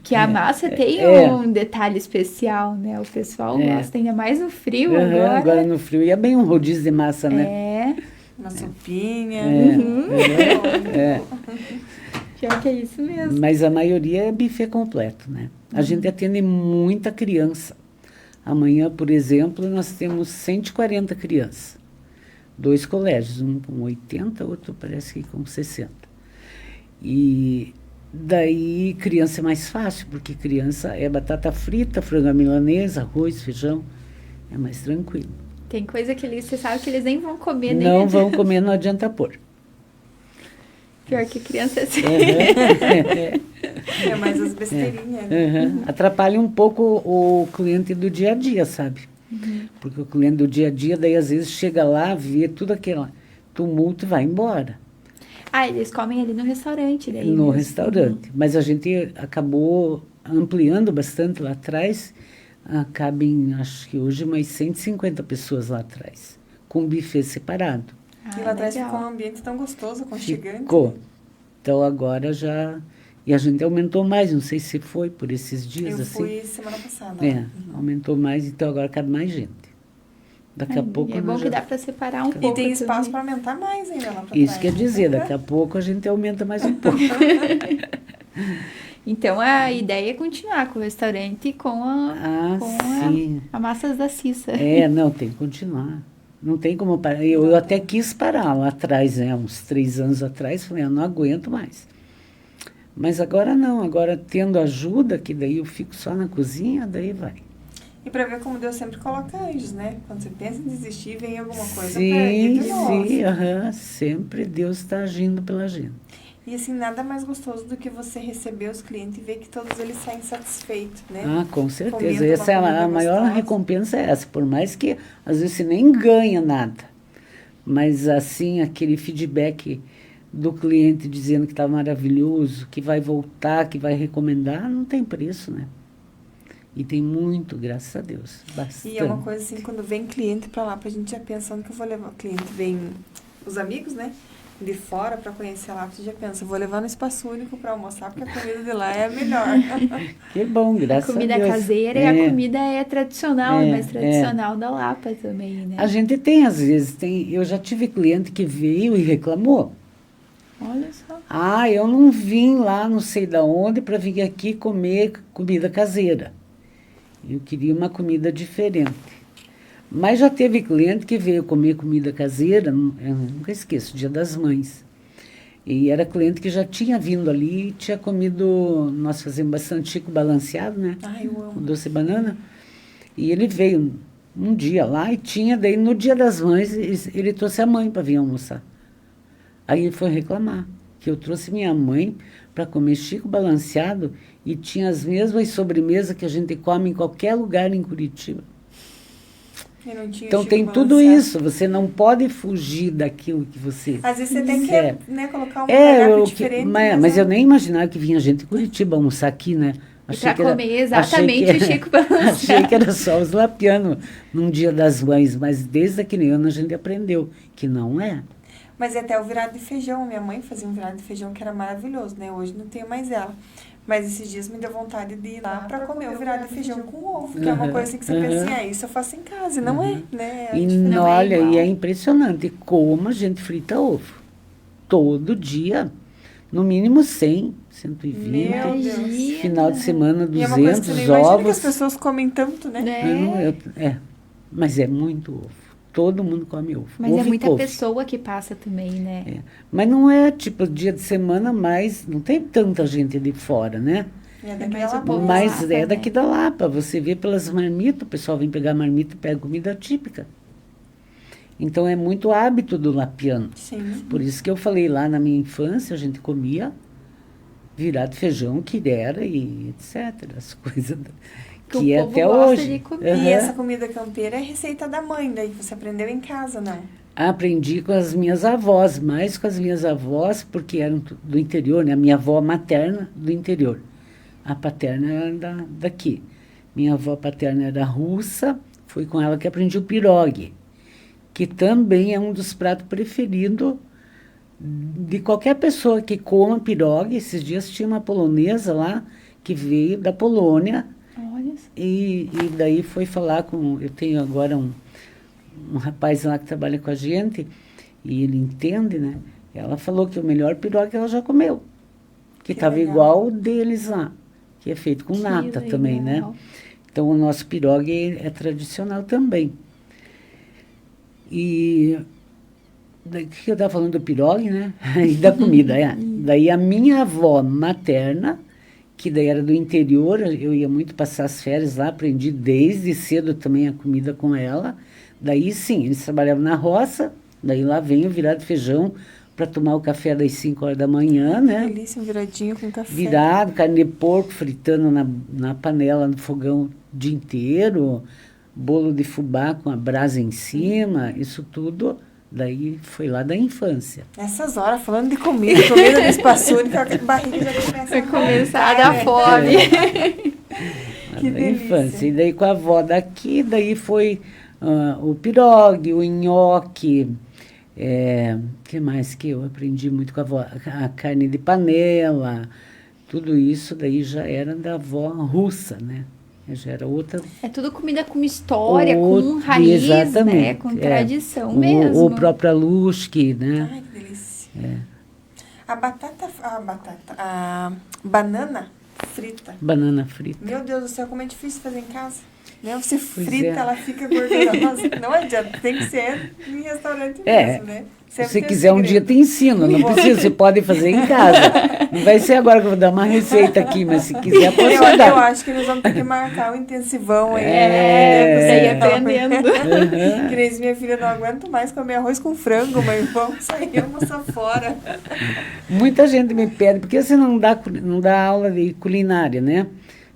Que a massa tem um detalhe especial, né? O pessoal gosta, ainda mais no frio agora. Agora no frio ia bem um rodízio de massa, né? Uma sopinha. Pior que é isso mesmo. Mas a maioria é buffet completo, né? A gente atende muita criança. Amanhã, por exemplo, nós temos 140 crianças. 2 colégios, um com 80, outro parece que com 60. E daí criança é mais fácil, porque criança é batata frita, frango à milanesa, arroz, feijão. É mais tranquilo. Tem coisa que você sabe que eles nem vão comer. Não vão comer, não adianta pôr. Pior que criança é assim. É mais as besteirinhas, né? Atrapalha um pouco o cliente do dia a dia, sabe? Porque o cliente do dia a dia, daí às vezes chega lá, vê tudo aquele tumulto e vai embora. Ah, eles comem ali no restaurante daí? No restaurante. Mas a gente acabou ampliando bastante lá atrás. Cabem, acho que hoje, mais 150 pessoas lá atrás, com buffet separado. E lá atrás ficou um ambiente tão gostoso, aconchegante. Ficou. Então agora já... E a gente aumentou mais, não sei se foi por esses dias. Eu fui semana passada. Aumentou mais, então agora cabe mais gente. Daqui a pouco... É bom que dá para separar um pouco. E tem espaço para aumentar mais ainda lá para trás. Isso quer dizer, daqui a pouco a gente aumenta mais um pouco. Então a ideia é continuar com o restaurante com a Massas da Cissa. Não, tem que continuar. Não tem como parar. Eu até quis parar lá atrás, né? Uns 3 anos atrás, falei, eu não aguento mais. Mas agora não, agora tendo ajuda, que daí eu fico só na cozinha, daí vai. E para ver como Deus sempre coloca anjos, né? Quando você pensa em desistir, vem alguma coisa sim, para ir de novo. Sim, sempre Deus está agindo pela gente. E assim, nada mais gostoso do que você receber os clientes e ver que todos eles saem satisfeitos, né? Ah, com certeza. Essa é a maior recompensa é essa. Por mais que às vezes você nem ganha nada. Mas assim, aquele feedback do cliente dizendo que está maravilhoso, que vai voltar, que vai recomendar, não tem preço, né? E tem muito, graças a Deus. Bastante. E é uma coisa assim, quando vem cliente para lá, a gente já pensando que eu vou levar o cliente, vem os amigos, né? De fora para conhecer lá, você já pensa, vou levar no espaço único para almoçar, porque a comida de lá é a melhor. Que bom, graças a Deus. A comida caseira e a comida é tradicional, mais tradicional da Lapa também, né? A gente tem, às vezes, eu já tive cliente que veio e reclamou. Olha só. Ah, eu não vim lá, não sei da onde, para vir aqui comer comida caseira. Eu queria uma comida diferente. Mas já teve cliente que veio comer comida caseira, eu nunca esqueço, Dia das Mães. E era cliente que já tinha vindo ali e tinha comido, nós fazemos bastante chico balanceado, né? Ai, eu amo. Com doce e banana. E ele veio um dia lá e tinha, daí no Dia das Mães, ele trouxe a mãe para vir almoçar. Aí ele foi reclamar que eu trouxe minha mãe para comer chico balanceado e tinha as mesmas sobremesas que a gente come em qualquer lugar em Curitiba. Então tem tudo isso, você não pode fugir daquilo que você... Às vezes você tem que, né, colocar um cardápio diferente. Mas eu nem imaginava que vinha gente de Curitiba almoçar aqui, né? Para comer exatamente o chico balanceado. Achei que era só os lapianos num Dia das Mães, mas desde aquele ano a gente aprendeu que não é. Mas até o virado de feijão, minha mãe fazia um virado de feijão que era maravilhoso, né? Hoje não tenho mais ela. Mas esses dias me deu vontade de ir lá para comer o virado de feijão com ovo, que é uma coisa que você pensa assim, isso eu faço em casa, não é, né? Olha, e é impressionante como a gente frita ovo. Todo dia, no mínimo 100, 120. Meu Deus. Final de semana, 200 e é uma coisa que você não imagina que as pessoas comem tanto, né? Mas é muito ovo. Todo mundo come ovo. Mas ovo é muita pessoa que passa também, né? Mas não é tipo dia de semana, mas não tem tanta gente de fora, né? Mas é daqui da Lapa. Você vê pelas marmitas, o pessoal vem pegar marmita e pega comida típica. Então é muito hábito do lapiano. Sim. Por isso que eu falei lá na minha infância, a gente comia virado feijão, quirera e etc. As coisas que é até hoje. E essa comida campeira é receita da mãe, daí você aprendeu em casa, não? aprendi com as minhas avós, mais com as minhas avós, porque eram do interior, né? A minha avó materna do interior. A paterna era daqui. Minha avó paterna era russa, foi com ela que aprendi o pirogue, que também é um dos pratos preferidos de qualquer pessoa que coma pirogue. Esses dias tinha uma polonesa lá, que veio da Polônia, e daí foi falar com... Eu tenho agora um rapaz lá que trabalha com a gente, e ele entende, né? Ela falou que o melhor pirogue ela já comeu, que estava igual o deles lá, que é feito com nata também, né? Então, o nosso pirogue é tradicional também. E daí que eu estava falando do pirogue, né? E da comida, Daí a minha avó materna, que daí era do interior, eu ia muito passar as férias lá, aprendi desde cedo também a comida com ela. Daí sim, eles trabalhavam na roça, daí lá vem o virado de feijão para tomar o café das 5 horas da manhã, né? Delícia, um viradinho com café. Virado, carne de porco fritando na panela, no fogão o dia inteiro, bolo de fubá com a brasa em cima, isso tudo, daí foi lá da infância. Nessas horas, falando de comida no espaço único, a barriga já começa a começar a dar fome. Que da infância. E daí com a avó daqui, daí foi o pirogue, o nhoque, que mais que eu aprendi muito com a avó? A carne de panela, tudo isso daí já era da avó russa, né? Já era outra... É tudo comida com história, com raiz, né? Com tradição mesmo. O próprio alushki, né? Ai, que delícia. A banana frita. Banana frita. Meu Deus do céu, como é difícil fazer em casa. Né? Você frita, ela fica gordurosa. Não adianta, tem que ser em restaurante mesmo, né? Se você quiser um dia te ensino, não precisa, você pode fazer em casa. Não vai ser agora que eu vou dar uma receita aqui, mas se quiser posso dar. Eu acho que nós vamos ter que marcar o intensivão aí. Você ir aprendendo. Que nem minha filha, não aguento mais comer arroz com frango, mas vamos sair, almoçar fora. Muita gente me pede, por que você não dá aula de culinária, né?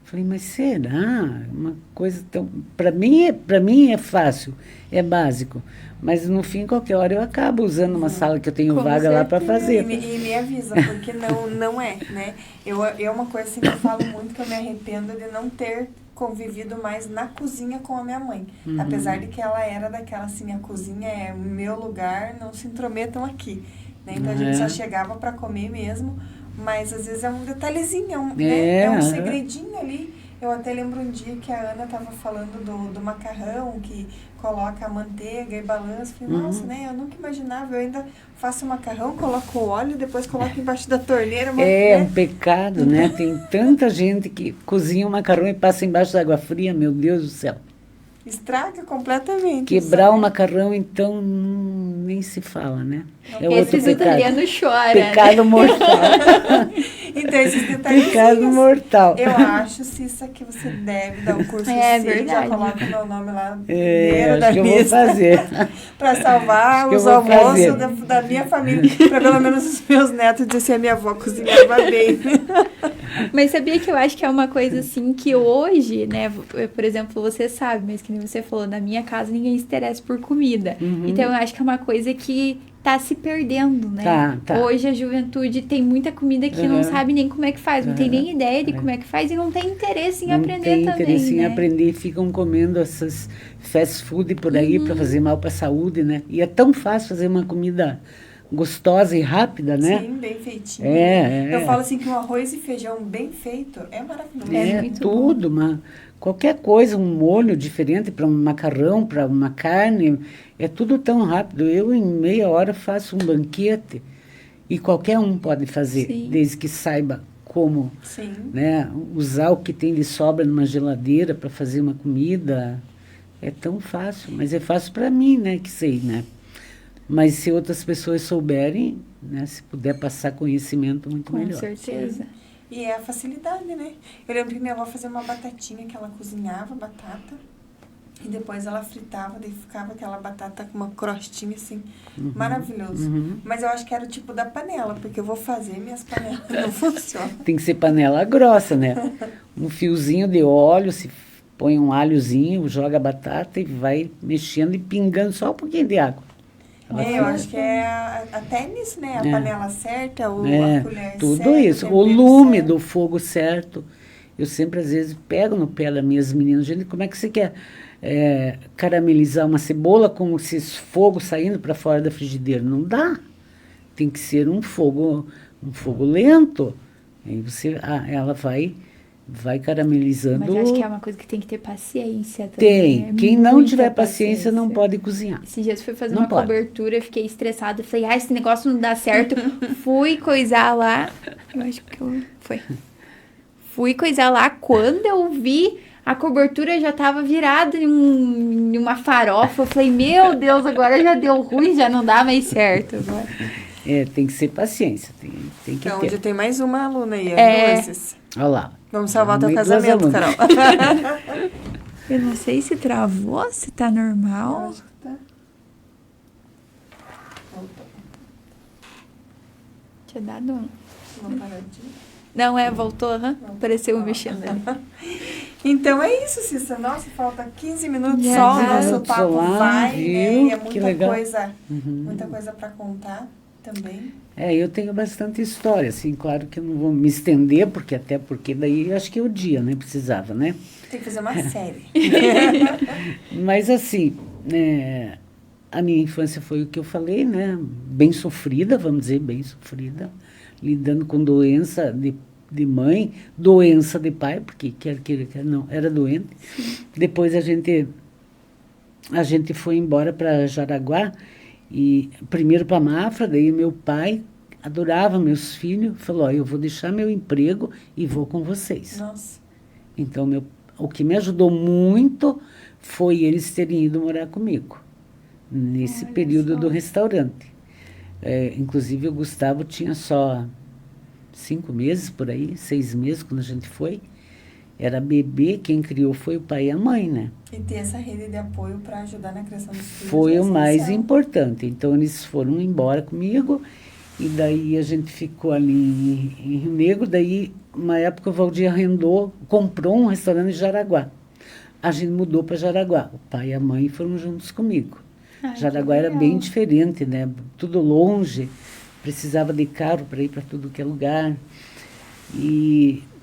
Falei, mas será? Uma coisa tão... Para mim é fácil, é básico. Mas, no fim, qualquer hora eu acabo usando uma sala que eu tenho vaga lá para fazer. E me avisa, porque não é, né? É uma coisa assim que eu falo muito, que eu me arrependo de não ter convivido mais na cozinha com a minha mãe. Uhum. Apesar de que ela era daquela, assim, a cozinha é o meu lugar, não se intrometam aqui. Né? Então, a gente só chegava para comer mesmo, mas às vezes é um detalhezinho, é um segredinho ali. Eu até lembro um dia que a Ana estava falando do macarrão, que coloca a manteiga e balança. Falei, nossa, né? Eu nunca imaginava. Eu ainda faço macarrão, coloco o óleo, depois coloco embaixo da torneira. Um pecado, né? Tem tanta gente que cozinha o macarrão e passa embaixo da água fria, meu Deus do céu. Estraga completamente. Quebrar o macarrão, então, nem se fala, né? É outro pecado. Italiano chora, pecado mortal. Então, esses detalhes. Pecado mortal. Eu acho, Cissa, que você deve dar um curso verdade. Já coloca o meu nome lá acho que eu vou fazer. Para salvar os almoços da minha família. Para pelo menos os meus netos dizer se a minha avó cozinhava bem. Mas sabia que eu acho que é uma coisa assim que hoje, né? Por exemplo, você sabe, mas que nem você falou, na minha casa ninguém se interessa por comida. Uhum. Então eu acho que é uma coisa que tá se perdendo, né? Tá. Hoje a juventude tem muita comida que não sabe nem como é que faz, não tem nem ideia de como é que faz e não tem interesse em aprender também. Não tem interesse em aprender e ficam comendo essas fast food por aí para fazer mal para a saúde, né? E é tão fácil fazer uma comida gostosa e rápida, né? Sim, bem feitinho. Eu falo assim que um arroz e feijão bem feito é maravilhoso. É muito tudo, bom. Qualquer coisa, um molho diferente para um macarrão, para uma carne, é tudo tão rápido. Eu, em meia hora, faço um banquete e qualquer um pode fazer, desde que saiba como né, usar o que tem de sobra numa geladeira para fazer uma comida. É tão fácil, mas é fácil para mim, né, que sei, né? Mas se outras pessoas souberem, né, se puder passar conhecimento, muito melhor. Com certeza. E é a facilidade, né? Eu lembro que minha avó fazia uma batatinha que ela cozinhava batata e depois ela fritava, daí ficava aquela batata com uma crostinha assim, maravilhoso. Mas eu acho que era o tipo da panela, porque eu vou fazer minhas panelas não funcionam. Tem que ser panela grossa, né? Um fiozinho de óleo, se põe um alhozinho, joga a batata e vai mexendo e pingando só um pouquinho de água. Eu acho que é até nisso, né? A panela certa, a colher tudo certa, isso. O lume do fogo certo. Eu sempre, às vezes, pego no pé das minhas meninas. Gente, como é que você quer caramelizar uma cebola com esses fogos saindo para fora da frigideira? Não dá. Tem que ser um fogo lento. Aí ela vai caramelizando. Mas acho que é uma coisa que tem que ter paciência também. Tem. Quem não tiver paciência não pode cozinhar. Esses dias eu fui fazer uma cobertura, fiquei estressada. Falei, esse negócio não dá certo. Fui coisar lá. Eu acho que foi. Fui coisar lá. Quando eu vi, a cobertura já tava virada em uma farofa. Eu falei, meu Deus, agora já deu ruim, já não dá mais certo agora. Tem que ser paciência. Tem que então, ter. já tem mais uma aluna aí. Olha lá. Vamos salvar teu casamento, Carol. Eu não sei se travou, se tá normal. Eu acho que tá. Voltou. Tinha dado uma paradinha. Não, voltou, apareceu mexendo. Então é isso, Cissa. Nossa, falta 15 minutos só. O nosso papo vai, né? E é muita coisa para contar também. Eu tenho bastante história, assim, claro que eu não vou me estender, porque daí acho que é o dia, né? Precisava, né? Tem que fazer uma série. Mas assim, a minha infância foi o que eu falei, né? Bem sofrida, vamos dizer, bem sofrida. Lidando com doença de mãe, doença de pai, porque quer não, era doente. Depois a gente foi embora para Jaraguá, e primeiro para Mafra, daí meu pai adorava meus filhos, falou, eu vou deixar meu emprego e vou com vocês. Nossa. Então, o que me ajudou muito foi eles terem ido morar comigo, nesse período do restaurante. Inclusive, o Gustavo tinha só 5 meses, por aí, 6 meses, quando a gente foi. Era bebê, quem criou foi o pai e a mãe, né? E ter essa rede de apoio para ajudar na criação dos filhos. Foi o mais importante. Então, eles foram embora comigo, e daí a gente ficou ali em Rio Negro. Daí, uma época, o Valdir comprou um restaurante em Jaraguá. A gente mudou para Jaraguá. O pai e a mãe foram juntos comigo. Jaraguá era bem diferente, né? Tudo longe, precisava de carro para ir para tudo que é lugar.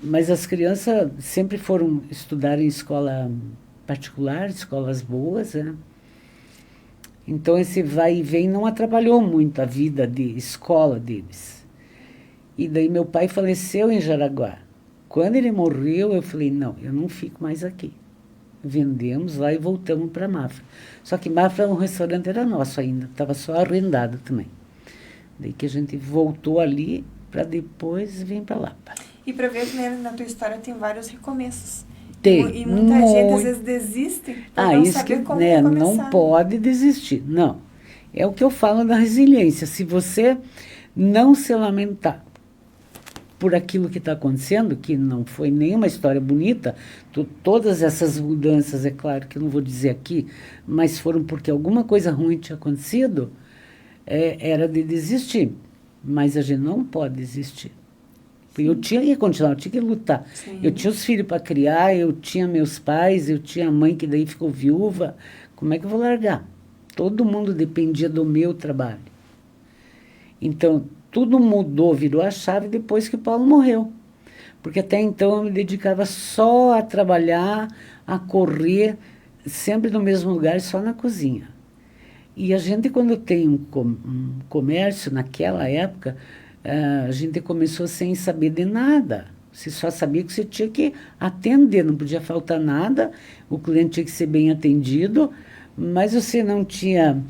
Mas as crianças sempre foram estudar em escola particular, escolas boas, né? Então, esse vai e vem não atrapalhou muito a vida de escola deles. E daí meu pai faleceu em Jaraguá. Quando ele morreu, eu falei, não, eu não fico mais aqui. Vendemos lá e voltamos para Mafra. Só que Mafra, o restaurante era nosso ainda, estava só arrendado também. Daí que a gente voltou ali para depois vir para Lapa. E para ver que, né, na tua história tem vários recomeços. Tem. E muita gente às vezes desiste por não saber como recomeçar. Não pode desistir, não. É o que eu falo da resiliência. Se você não se lamentar por aquilo que está acontecendo, que não foi nenhuma história bonita, todas essas mudanças, é claro que eu não vou dizer aqui, mas foram porque alguma coisa ruim tinha acontecido, era de desistir. Mas a gente não pode desistir. Sim. Eu tinha que continuar, eu tinha que lutar. Sim. Eu tinha os filhos para criar, eu tinha meus pais, eu tinha a mãe que daí ficou viúva. Como é que eu vou largar? Todo mundo dependia do meu trabalho. Então, tudo mudou, virou a chave depois que o Paulo morreu. Porque até então eu me dedicava só a trabalhar, a correr, sempre no mesmo lugar, só na cozinha. E a gente, quando tem um comércio, naquela época, a gente começou sem saber de nada. Você só sabia que você tinha que atender, não podia faltar nada, o cliente tinha que ser bem atendido, mas você não tinha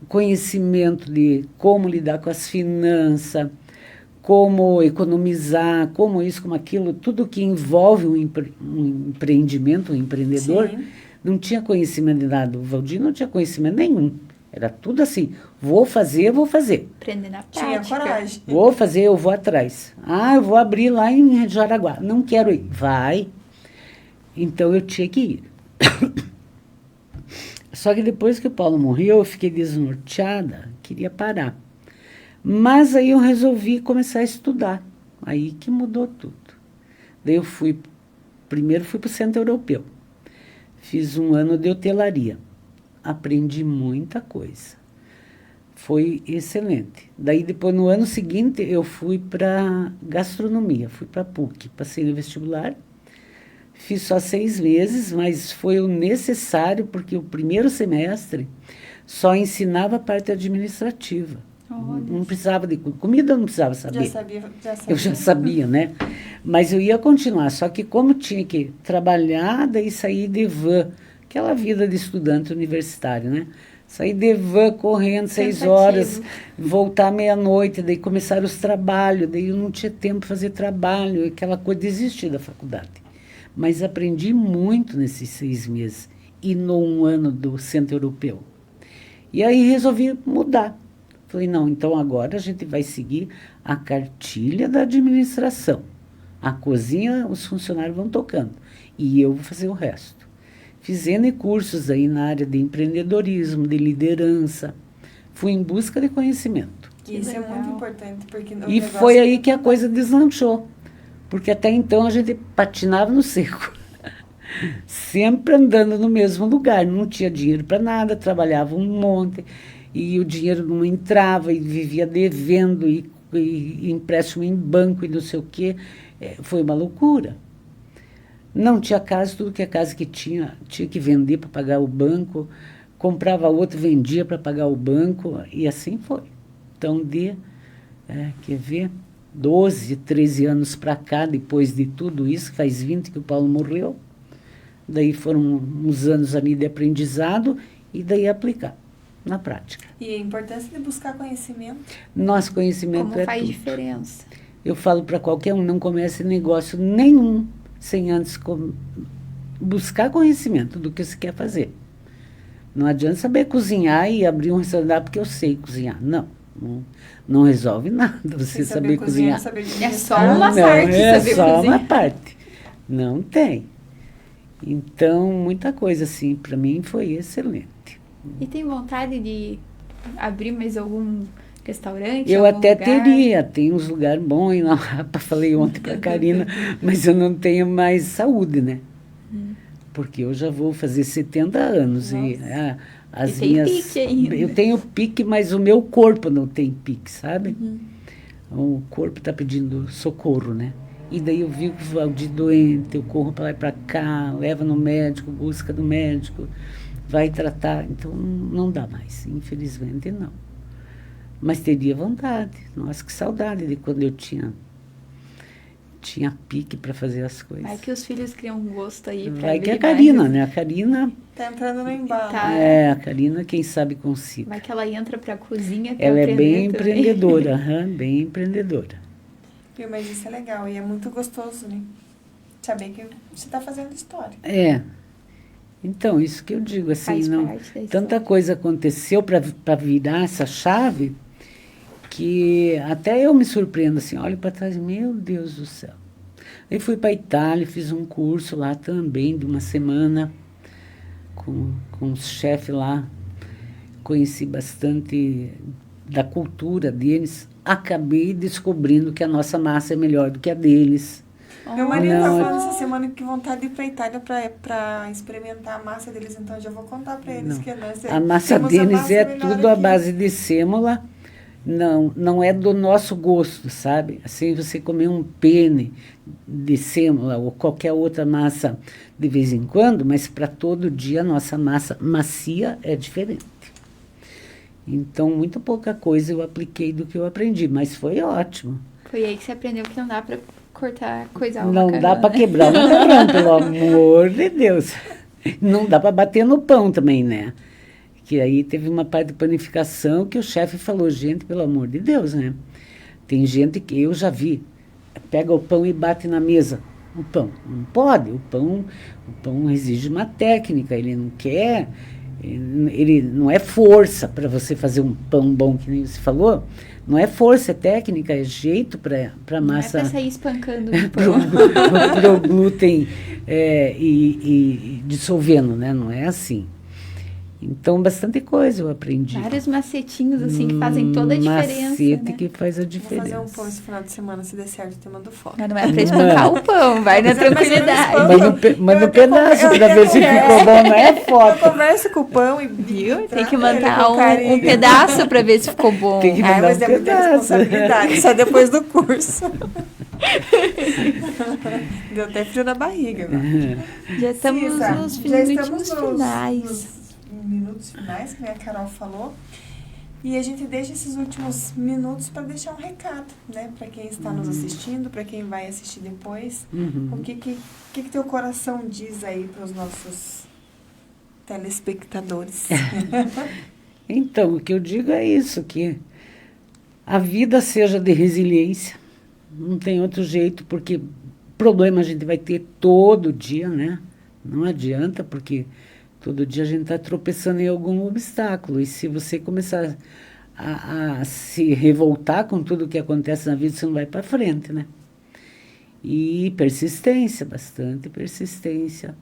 conhecimento de como lidar com as finanças, como economizar, como isso, como aquilo, tudo que envolve um empreendimento, um empreendedor. Sim. Não tinha conhecimento de nada. O Valdir não tinha conhecimento nenhum. Era tudo assim, vou fazer. Aprender na prática. Tinha coragem. Vou fazer, eu vou atrás. Eu vou abrir lá em Jaraguá. Não quero ir. Vai. Então, eu tinha que ir. Só que depois que o Paulo morreu, eu fiquei desnorteada, queria parar. Mas aí eu resolvi começar a estudar. Aí que mudou tudo. Daí eu primeiro fui para o Centro Europeu. Fiz 1 ano de hotelaria. Aprendi muita coisa. Foi excelente. Daí, depois, no ano seguinte, eu fui para gastronomia, fui para a PUC, passei no vestibular, fiz só 6 meses, mas foi o necessário, porque o primeiro semestre só ensinava a parte administrativa. Não precisava de comida, eu não precisava saber. Já sabia. Eu já sabia, né? Mas eu ia continuar, só que como tinha que trabalhar, daí sair de van, aquela vida de estudante universitário, né? Sair de van correndo 6 horas, voltar meia-noite, daí começaram os trabalhos, daí eu não tinha tempo para fazer trabalho, aquela coisa, desisti da faculdade. Mas aprendi muito nesses 6 meses e no 1 ano do Centro Europeu. E aí resolvi mudar. Falei, não, então agora a gente vai seguir a cartilha da administração. A cozinha, os funcionários vão tocando. E eu vou fazer o resto. Fiz N cursos aí na área de empreendedorismo, de liderança. Fui em busca de conhecimento. Isso é muito importante. Porque e foi aí que a coisa deslanchou. Porque até então a gente patinava no seco. Sempre andando no mesmo lugar. Não tinha dinheiro para nada, trabalhava um monte. E o dinheiro não entrava e vivia devendo e empréstimo em banco e não sei o quê. Foi uma loucura. Não tinha casa, tudo que a casa que tinha que vender para pagar o banco, comprava outro, vendia para pagar o banco, e assim foi. Então, quer ver, 12, 13 anos para cá, depois de tudo isso, faz 20 que o Paulo morreu, daí foram uns anos ali de aprendizado, e daí aplicar na prática. E a importância de buscar conhecimento? Nosso conhecimento como faz tudo. Diferença. Eu falo para qualquer um, não comece negócio nenhum sem antes buscar conhecimento do que você quer fazer. Não adianta saber cozinhar e abrir um restaurante porque eu sei cozinhar. Não resolve nada você saber cozinhar. É só uma parte é saber só cozinhar. uma parte. Não tem. Então, muita coisa assim, para mim foi excelente. E tem vontade de abrir mais algum restaurante? Eu até lugar? teria, tem uns lugares bons na Lapa, falei ontem para a Karina, mas eu não tenho mais saúde, né? Porque eu já vou fazer 70 anos. Nossa. Tem pique ainda. Eu tenho pique, mas o meu corpo não tem pique, sabe? O corpo está pedindo socorro, né? E daí eu vi o Valdir doente, eu corro para lá e para cá, leva no médico, busca do médico, vai tratar. Então não dá mais, infelizmente não. Mas teria vontade. Nossa, que saudade de quando eu tinha pique para fazer as coisas. Vai que os filhos criam um gosto aí. Vai que a Karina, né? A Karina... Tá entrando no embalo. Tá. A Karina, quem sabe consiga. Vai que ela entra para a cozinha. Ela é bem empreendedora, bem empreendedora. Viu, mas isso é legal e é muito gostoso, né? Saber que você está fazendo história. Então, isso que eu digo, assim, tanta história. coisa aconteceu para virar essa chave que até eu me surpreendo, assim, olho para trás, meu Deus do céu. Aí fui para a Itália, fiz um curso lá também, de uma semana, com os chefes lá, conheci bastante da cultura deles, acabei descobrindo que a nossa massa é melhor do que a deles. Meu marido tá falando essa semana que vontade de ir para a Itália para experimentar a massa deles, então eu já vou contar para eles que a massa deles é tudo à base de sêmola, não é do nosso gosto, sabe? Assim, você comer um penne de sêmola ou qualquer outra massa de vez em quando, mas para todo dia a nossa massa macia é diferente. Então, muito pouca coisa eu apliquei do que eu aprendi, mas foi ótimo. Foi aí que você aprendeu que não dá para cortar, coisar o Não macarrão, dá para quebrar o macarrão, pelo amor de Deus. Não dá para bater no pão também, né? Que aí teve uma parte de panificação que o chefe falou, gente, pelo amor de Deus, né? Tem gente que eu já vi, pega o pão e bate na mesa. O pão, não pode, o pão exige uma técnica, ele não quer, ele não é força para você fazer um pão bom, que nem você falou, não é força, é técnica, é jeito para a massa. Não é para sair espancando o pão. Pro glúten e dissolvendo, né? Não é assim. Então, bastante coisa eu aprendi. Vários macetinhos, assim, que fazem toda a diferença. Macete, né? que faz a diferença. Vou fazer um pão esse final de semana, se der certo, eu te mando foto. Mas não é pra espancar o pão, vai na tranquilidade. Manda um pedaço pra ver se ficou bom, não é foto. Eu converso com o pão e... Viu? Tem que mandar um pedaço pra ver se ficou bom. Tem que mandar mas é muita responsabilidade, só depois do curso. Deu até frio na barriga. Já estamos nos minutos finais. Nos minutos finais, que a Carol falou. E a gente deixa esses últimos minutos para deixar um recado, né? Para quem está nos assistindo, para quem vai assistir depois. O que teu coração diz aí para os nossos telespectadores? Então, o que eu digo é isso, que a vida seja de resiliência. Não tem outro jeito, porque problema a gente vai ter todo dia, né? Não adianta, porque todo dia a gente está tropeçando em algum obstáculo. E se você começar a se revoltar com tudo que acontece na vida, você não vai para frente, né? E persistência, bastante persistência.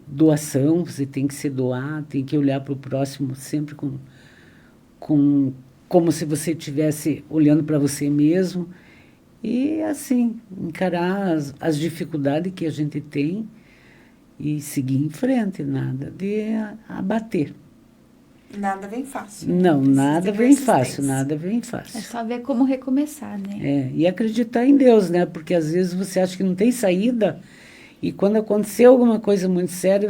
Doação, você tem que se doar, tem que olhar para o próximo sempre como se você estivesse olhando para você mesmo. E, assim, encarar as dificuldades que a gente tem e seguir em frente, nada de abater. Nada vem fácil. Não, nada vem fácil, nada vem fácil. É só ver como recomeçar, né? E acreditar em Deus, né? Porque às vezes você acha que não tem saída e quando aconteceu alguma coisa muito séria,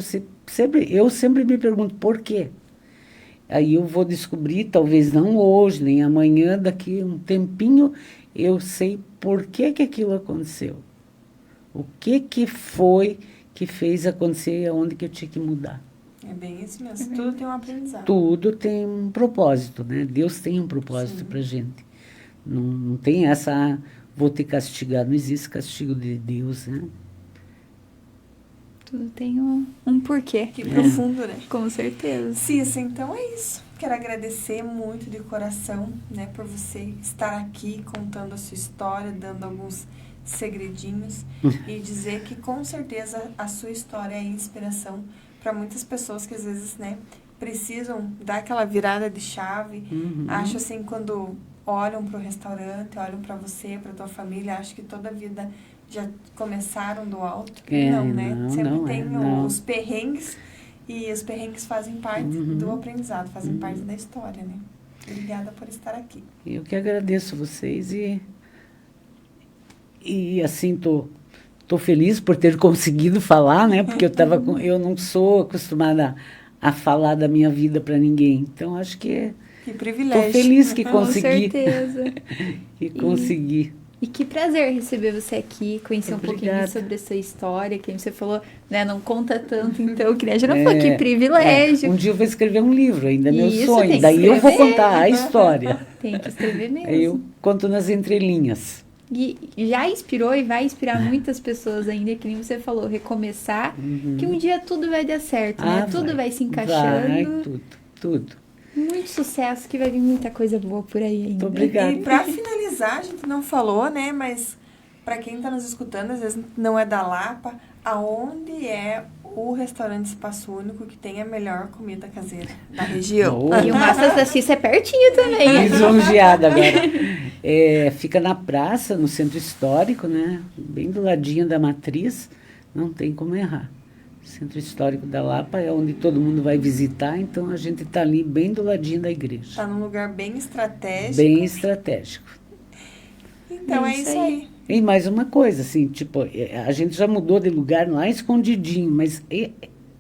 eu sempre me pergunto por quê? Aí eu vou descobrir, talvez não hoje, nem amanhã, daqui um tempinho, eu sei por que aquilo aconteceu. O que foi que fez acontecer e aonde que eu tinha que mudar. É bem isso mesmo. Tudo tem um aprendizado. Tudo tem um propósito, né? Deus tem um propósito para gente. Não tem essa, vou te castigar. Não existe castigo de Deus, né? Tudo tem um porquê. Que profundo, né? Com certeza. Cissa, então é isso. Quero agradecer muito de coração, né, por você estar aqui contando a sua história, dando alguns segredinhos e dizer que com certeza a sua história é inspiração para muitas pessoas que às vezes, né, precisam dar aquela virada de chave. Acho assim, quando olham para o restaurante, olham para você, para tua família, acho que toda a vida já começaram do alto. Não, né? Sempre tem os perrengues e os perrengues fazem parte do aprendizado, fazem parte da história, né? Obrigada por estar aqui. Eu que agradeço vocês e assim, tô feliz por ter conseguido falar, né? Porque eu não sou acostumada a falar da minha vida para ninguém. Então, acho que privilégio. Tô feliz que consegui. Com certeza. E consegui. E que prazer receber você aqui, conhecer um pouquinho sobre a sua história, que você falou, né, não conta tanto, então, que a gente não falou, que privilégio. Um dia eu vou escrever um livro, ainda é meu Isso, sonho. Daí eu vou contar a história. Tem que escrever mesmo. Aí eu conto nas entrelinhas. E já inspirou e vai inspirar muitas pessoas ainda, que nem você falou, recomeçar, que um dia tudo vai dar certo, né? Tudo vai se encaixando. Vai, tudo. Muito sucesso, que vai vir muita coisa boa por aí ainda. Muito obrigada. E para finalizar, a gente não falou, né? Mas para quem está nos escutando, às vezes não é da Lapa, aonde é o restaurante Espaço Único que tem a melhor comida caseira da região? E o Massas da Cissa é pertinho também. Lisonjeada agora. Fica na praça, no centro histórico, né? Bem do ladinho da matriz, não tem como errar. Centro Histórico da Lapa é onde todo mundo vai visitar, então a gente está ali bem do ladinho da igreja. Está num lugar bem estratégico. Bem estratégico. Então é isso aí. E mais uma coisa, assim, tipo, a gente já mudou de lugar lá escondidinho, mas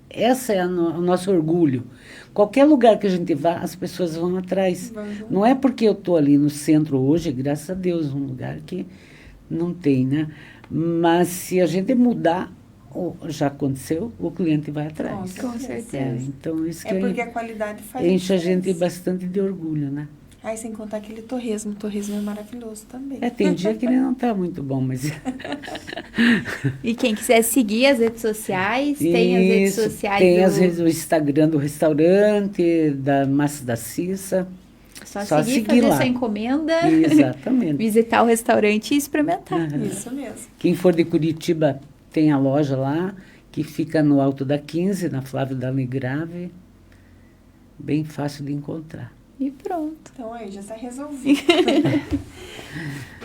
essa é o nosso orgulho. Qualquer lugar que a gente vá, as pessoas vão atrás. Não é porque eu estou ali no centro hoje, graças a Deus, um lugar que não tem, né? Mas se a gente mudar, já aconteceu, o cliente vai atrás. Com certeza. Então, isso que porque a qualidade faz enche a gente bastante de orgulho, né? Aí, sem contar aquele torresmo. O torresmo é maravilhoso também. Tem dia que ele não está muito bom, mas... E quem quiser seguir as redes sociais, tem as redes sociais Tem o Instagram do restaurante, da Massa da Cissa. Só seguir, fazer lá. sua encomenda. Exatamente. Visitar o restaurante e experimentar. Isso mesmo. Quem for de Curitiba, tem a loja lá. que fica no Alto da 15, na Flávio Damigrave. Bem fácil de encontrar. E pronto. Então aí, já está resolvido.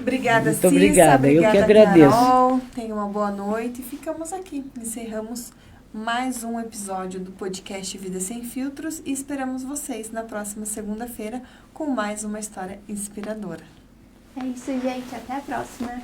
Obrigada, Muito Cissa. Obrigada, eu que agradeço. Carol. Tenha uma boa noite. Ficamos aqui. Encerramos mais um episódio do podcast Vida Sem Filtros e esperamos vocês na próxima segunda-feira com mais uma história inspiradora. É isso, gente. Até a próxima.